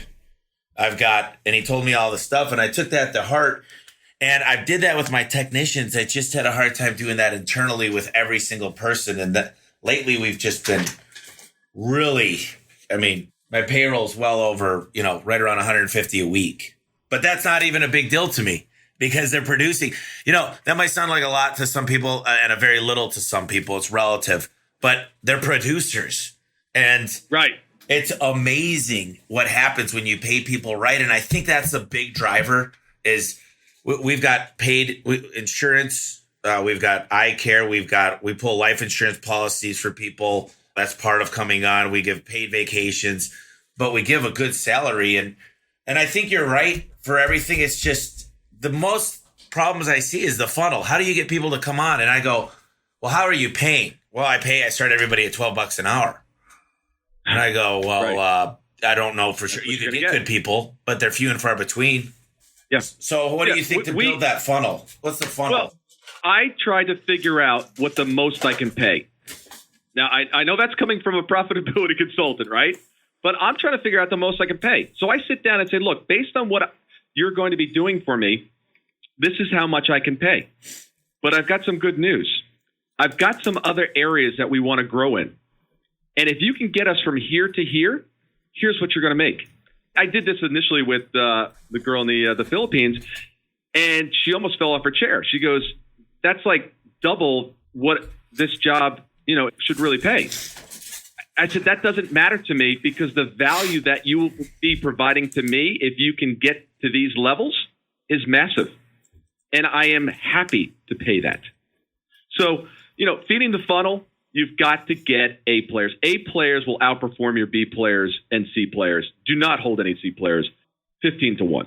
Speaker 1: and he told me all the stuff, and I took that to heart. And I did that with my technicians. I just had a hard time doing that internally with every single person. And that lately we've just been really, my payroll's well over, right around 150 a week. But that's not even a big deal to me because they're producing. That might sound like a lot to some people and a very little to some people. It's relative, but they're producers. And
Speaker 3: right.
Speaker 1: It's amazing what happens when you pay people right. And I think that's the big driver is we've got paid insurance. We've got eye care. We pull life insurance policies for people. That's part of coming on. We give paid vacations, but we give a good salary. And I think you're right for everything. It's just the most problems I see is the funnel. How do you get people to come on? And I go, well, how are you paying? Well, I start everybody at $12 an hour. And I go, well, right. I don't know for sure. You could get good people, but they're few and far between.
Speaker 3: Yes.
Speaker 1: So what do you think to build that funnel? What's the funnel?
Speaker 3: Well, I try to figure out what the most I can pay. Now, I know that's coming from a profitability consultant, right? But I'm trying to figure out the most I can pay. So I sit down and say, look, based on what you're going to be doing for me, this is how much I can pay. But I've got some good news. I've got some other areas that we want to grow in. And if you can get us from here to here, here's what you're going to make. I did this initially with the girl in the Philippines, and she almost fell off her chair. She goes, that's like double what this job, should really pay. I said, that doesn't matter to me because the value that you will be providing to me, if you can get to these levels, is massive. And I am happy to pay that. So, feeding the funnel, you've got to get A players. A players will outperform your B players and C players. Do not hold any C players 15-1.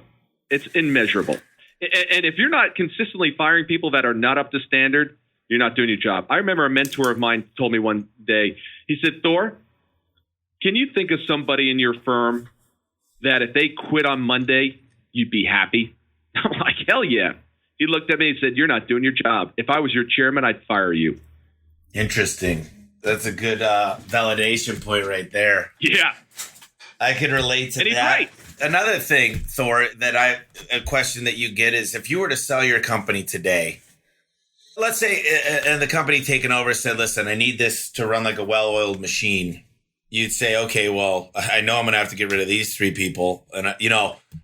Speaker 3: It's immeasurable. And if you're not consistently firing people that are not up to standard, you're not doing your job. I remember a mentor of mine told me one day, he said, Thor, can you think of somebody in your firm that if they quit on Monday, you'd be happy? I'm like, hell yeah. He looked at me and said, you're not doing your job. If I was your chairman, I'd fire you.
Speaker 1: Interesting. That's a good validation point right there.
Speaker 3: Yeah.
Speaker 1: I can relate to
Speaker 3: and he's
Speaker 1: that.
Speaker 3: Right.
Speaker 1: Another thing, Thor, a question that you get is if you were to sell your company today, let's say, and the company taking over said, listen, I need this to run like a well-oiled machine. You'd say, okay, well, I know I'm going to have to get rid of these 3 people. And,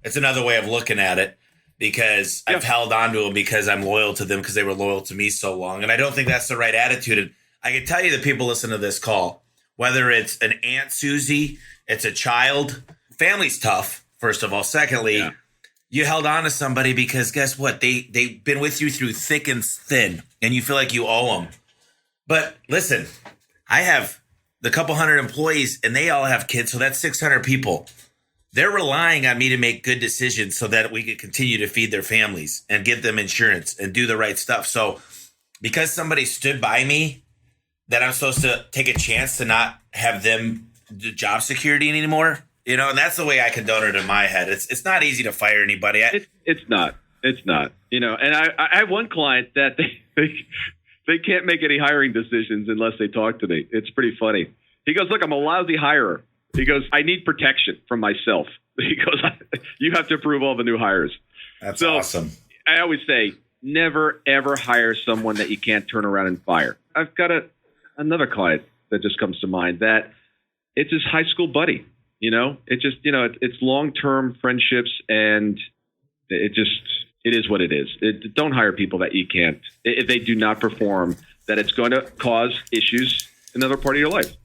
Speaker 1: it's another way of looking at it because I've held on to them because I'm loyal to them because they were loyal to me so long. And I don't think that's the right attitude. And I can tell you the people listen to this call, whether it's an Aunt Susie, it's a child, family's tough, first of all. Secondly, you held on to somebody because guess what? They've been with you through thick and thin and you feel like you owe them. But listen, I have the couple hundred employees and they all have kids. So that's 600 people. They're relying on me to make good decisions so that we can continue to feed their families and give them insurance and do the right stuff. So because somebody stood by me, that I'm supposed to take a chance to not have them do job security anymore, and that's the way I condone it in my head. It's not easy to fire anybody.
Speaker 3: It's not. And I have one client that they can't make any hiring decisions unless they talk to me. It's pretty funny. He goes, look, I'm a lousy hirer. He goes, I need protection from myself. He goes, you have to approve all the new hires.
Speaker 1: That's awesome.
Speaker 3: I always say, never, ever hire someone that you can't turn around and fire. I've got another client that just comes to mind that it's his high school buddy. It just, it's long-term friendships and it is what it is. Don't hire people that you can't, if they do not perform, that it's going to cause issues in another part of your life.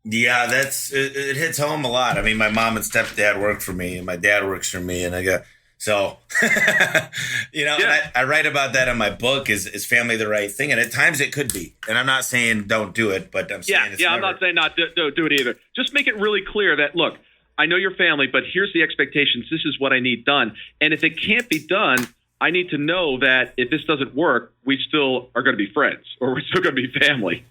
Speaker 1: Yeah, it hits home a lot. I mean, my mom and stepdad work for me and my dad works for me and I got, so, I write about that in my book is family the right thing? And at times it could be, and I'm not saying don't do it, but I'm saying it's
Speaker 3: I'm not saying not do it either. Just make it really clear that, look, I know your family, but here's the expectations. This is what I need done. And if it can't be done, I need to know that if this doesn't work, we still are going to be friends or we're still going to be family.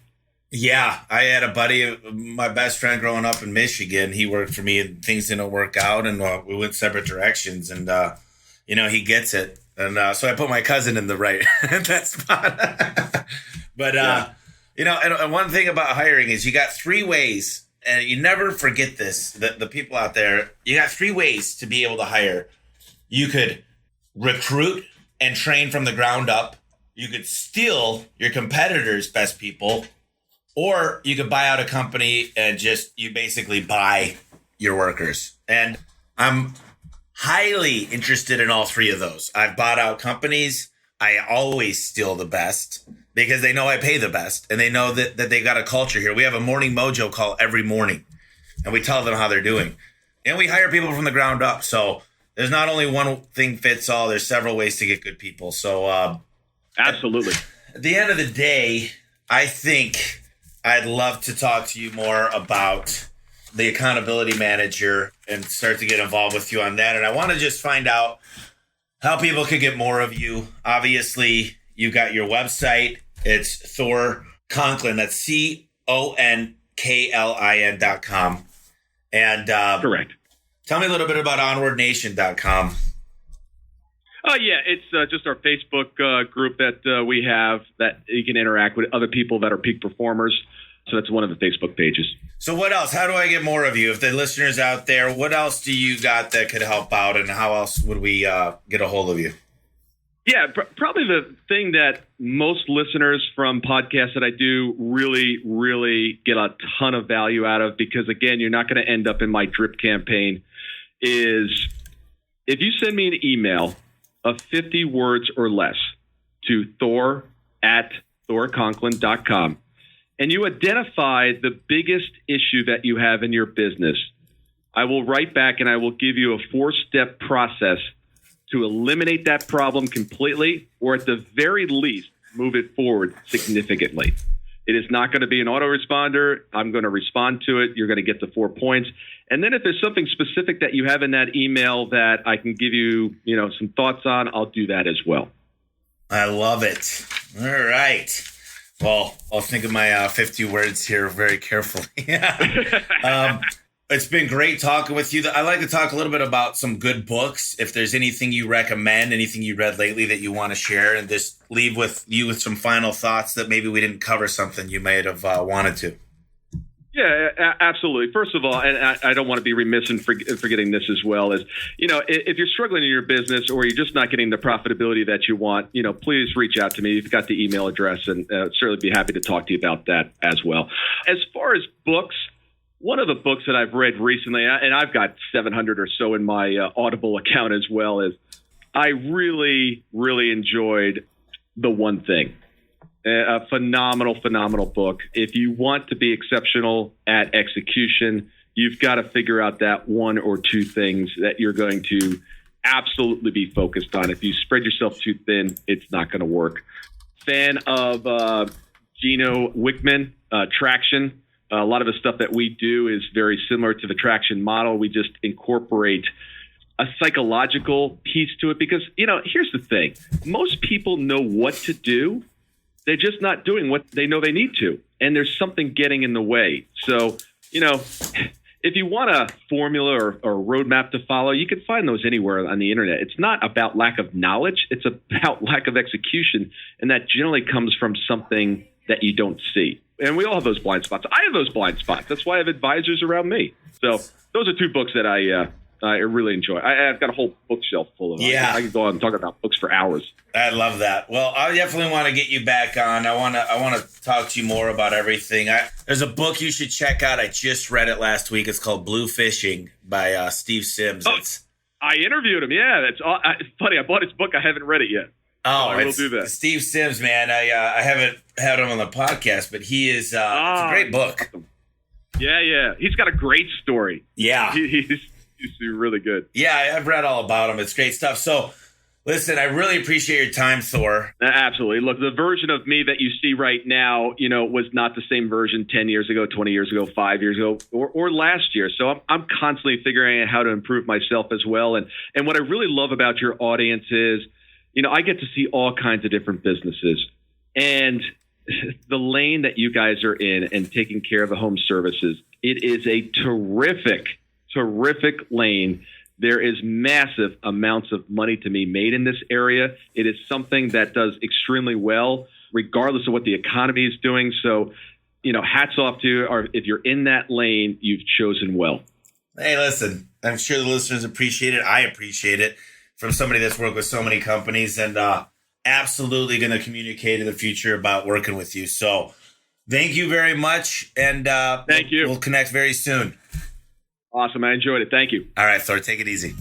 Speaker 1: Yeah, I had a buddy, my best friend growing up in Michigan. He worked for me and things didn't work out and we went separate directions and, he gets it. And so I put my cousin in the right that spot. But, and one thing about hiring is you got 3 ways. and you never forget this, the people out there, you got 3 ways to be able to hire. You could recruit and train from the ground up. You could steal your competitors' best people, or you could buy out a company and you basically buy your workers. And I'm highly interested in all 3 of those. I've bought out companies. I always steal the best because they know I pay the best, and they know that they got a culture here. We have a morning mojo call every morning, and we tell them how they're doing. And we hire people from the ground up. So there's not only one thing fits all. There's several ways to get good people. So
Speaker 3: absolutely.
Speaker 1: At the end of the day, I think I'd love to talk to you more about the accountability manager and start to get involved with you on that. And I want to just find out how people could get more of you. Obviously, you got your website. It's Thor Conklin. That's CONKLIN.com. And
Speaker 3: correct.
Speaker 1: Tell me a little bit about onwardnation.com.
Speaker 3: Oh, yeah. It's just our Facebook group that we have that you can interact with other people that are peak performers. So that's one of the Facebook pages.
Speaker 1: So what else? How do I get more of you? If the listeners out there, what else do you got that could help out, and how else would we get a hold of you?
Speaker 3: Yeah, probably the thing that most listeners from podcasts that I do really, really get a ton of value out of, because, again, you're not going to end up in my drip campaign, is if you send me an email of 50 words or less to Thor@thorconklin.com, and you identify the biggest issue that you have in your business, I will write back and I will give you a 4-step process to eliminate that problem completely, or at the very least, move it forward significantly. It is not going to be an autoresponder. I'm going to respond to it. You're going to get the 4 points. And then if there's something specific that you have in that email that I can give you, some thoughts on, I'll do that as well.
Speaker 1: I love it. All right. Well, I'll think of my 50 words here very carefully. It's been great talking with you. I like to talk a little bit about some good books. If there's anything you recommend, anything you read lately that you want to share, and just leave with some final thoughts that maybe we didn't cover something you might have wanted to.
Speaker 3: Yeah, absolutely. First of all, and I don't want to be remiss in forgetting this as well, is, if you're struggling in your business or you're just not getting the profitability that you want, please reach out to me. You've got the email address, and certainly be happy to talk to you about that as well. As far as books, one of the books that I've read recently, and I've got 700 or so in my Audible account as well, is I really, really enjoyed The One Thing. A phenomenal book. If you want to be exceptional at execution, you've got to figure out that 1 or 2 things that you're going to absolutely be focused on. If you spread yourself too thin, it's not going to work. Fan of Gino Wickman, Traction. A lot of the stuff that we do is very similar to the Traction model. We just incorporate a psychological piece to it because, here's the thing. Most people know what to do. They're just not doing what they know they need to. And there's something getting in the way. So, if you want a formula or a roadmap to follow, you can find those anywhere on the internet. It's not about lack of knowledge. It's about lack of execution. And that generally comes from something that you don't see. And we all have those blind spots. I have those blind spots. That's why I have advisors around me. So those are 2 books that I really enjoy. I've got a whole bookshelf full of them.
Speaker 1: Yeah.
Speaker 3: I could go on and talk about books for hours.
Speaker 1: I love that. Well, I definitely want to get you back on. I want to talk to you more about everything. There's a book you should check out. I just read it last week. It's called Blue Fishing by Steve Sims.
Speaker 3: Oh, I interviewed him. Yeah, that's funny. I bought his book. I haven't read it yet.
Speaker 1: Oh,
Speaker 3: I will do that.
Speaker 1: Steve Sims, man. I haven't had him on the podcast, but he is. It's a great book.
Speaker 3: Yeah. He's got a great story.
Speaker 1: Yeah,
Speaker 3: he's really good.
Speaker 1: Yeah, I've read all about him. It's great stuff. So, listen, I really appreciate your time, Thor.
Speaker 3: Absolutely. Look, the version of me that you see right now, was not the same version 10 years ago, 20 years ago, 5 years ago, or last year. So I'm constantly figuring out how to improve myself as well. And what I really love about your audience is, I get to see all kinds of different businesses, and the lane that you guys are in and taking care of the home services, it is a terrific lane. There is massive amounts of money to be made in this area. It is something that does extremely well, regardless of what the economy is doing. So hats off to you. Or if you're in that lane, you've chosen well.
Speaker 1: Hey, listen, I'm sure the listeners appreciate it. I appreciate it from somebody that's worked with so many companies, and absolutely going to communicate in the future about working with you. So thank you very much. And
Speaker 3: thank you.
Speaker 1: We'll connect very soon.
Speaker 3: Awesome. I enjoyed it. Thank you.
Speaker 1: All right, Thor, take it easy.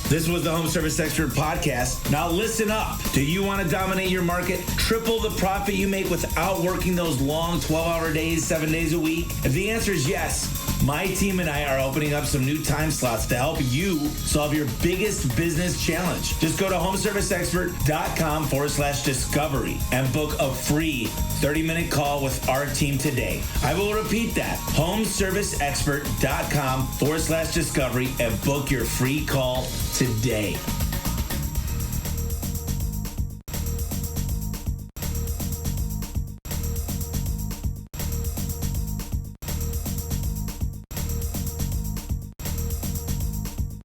Speaker 1: This was the Home Service Expert Podcast. Now listen up. Do you want to dominate your market? Triple the profit you make without working those long 12-hour days, 7 days a week? If the answer is yes, my team and I are opening up some new time slots to help you solve your biggest business challenge. Just go to homeserviceexpert.com/discovery and book a free 30-minute call with our team today. I will repeat that, homeserviceexpert.com/discovery and book your free call today.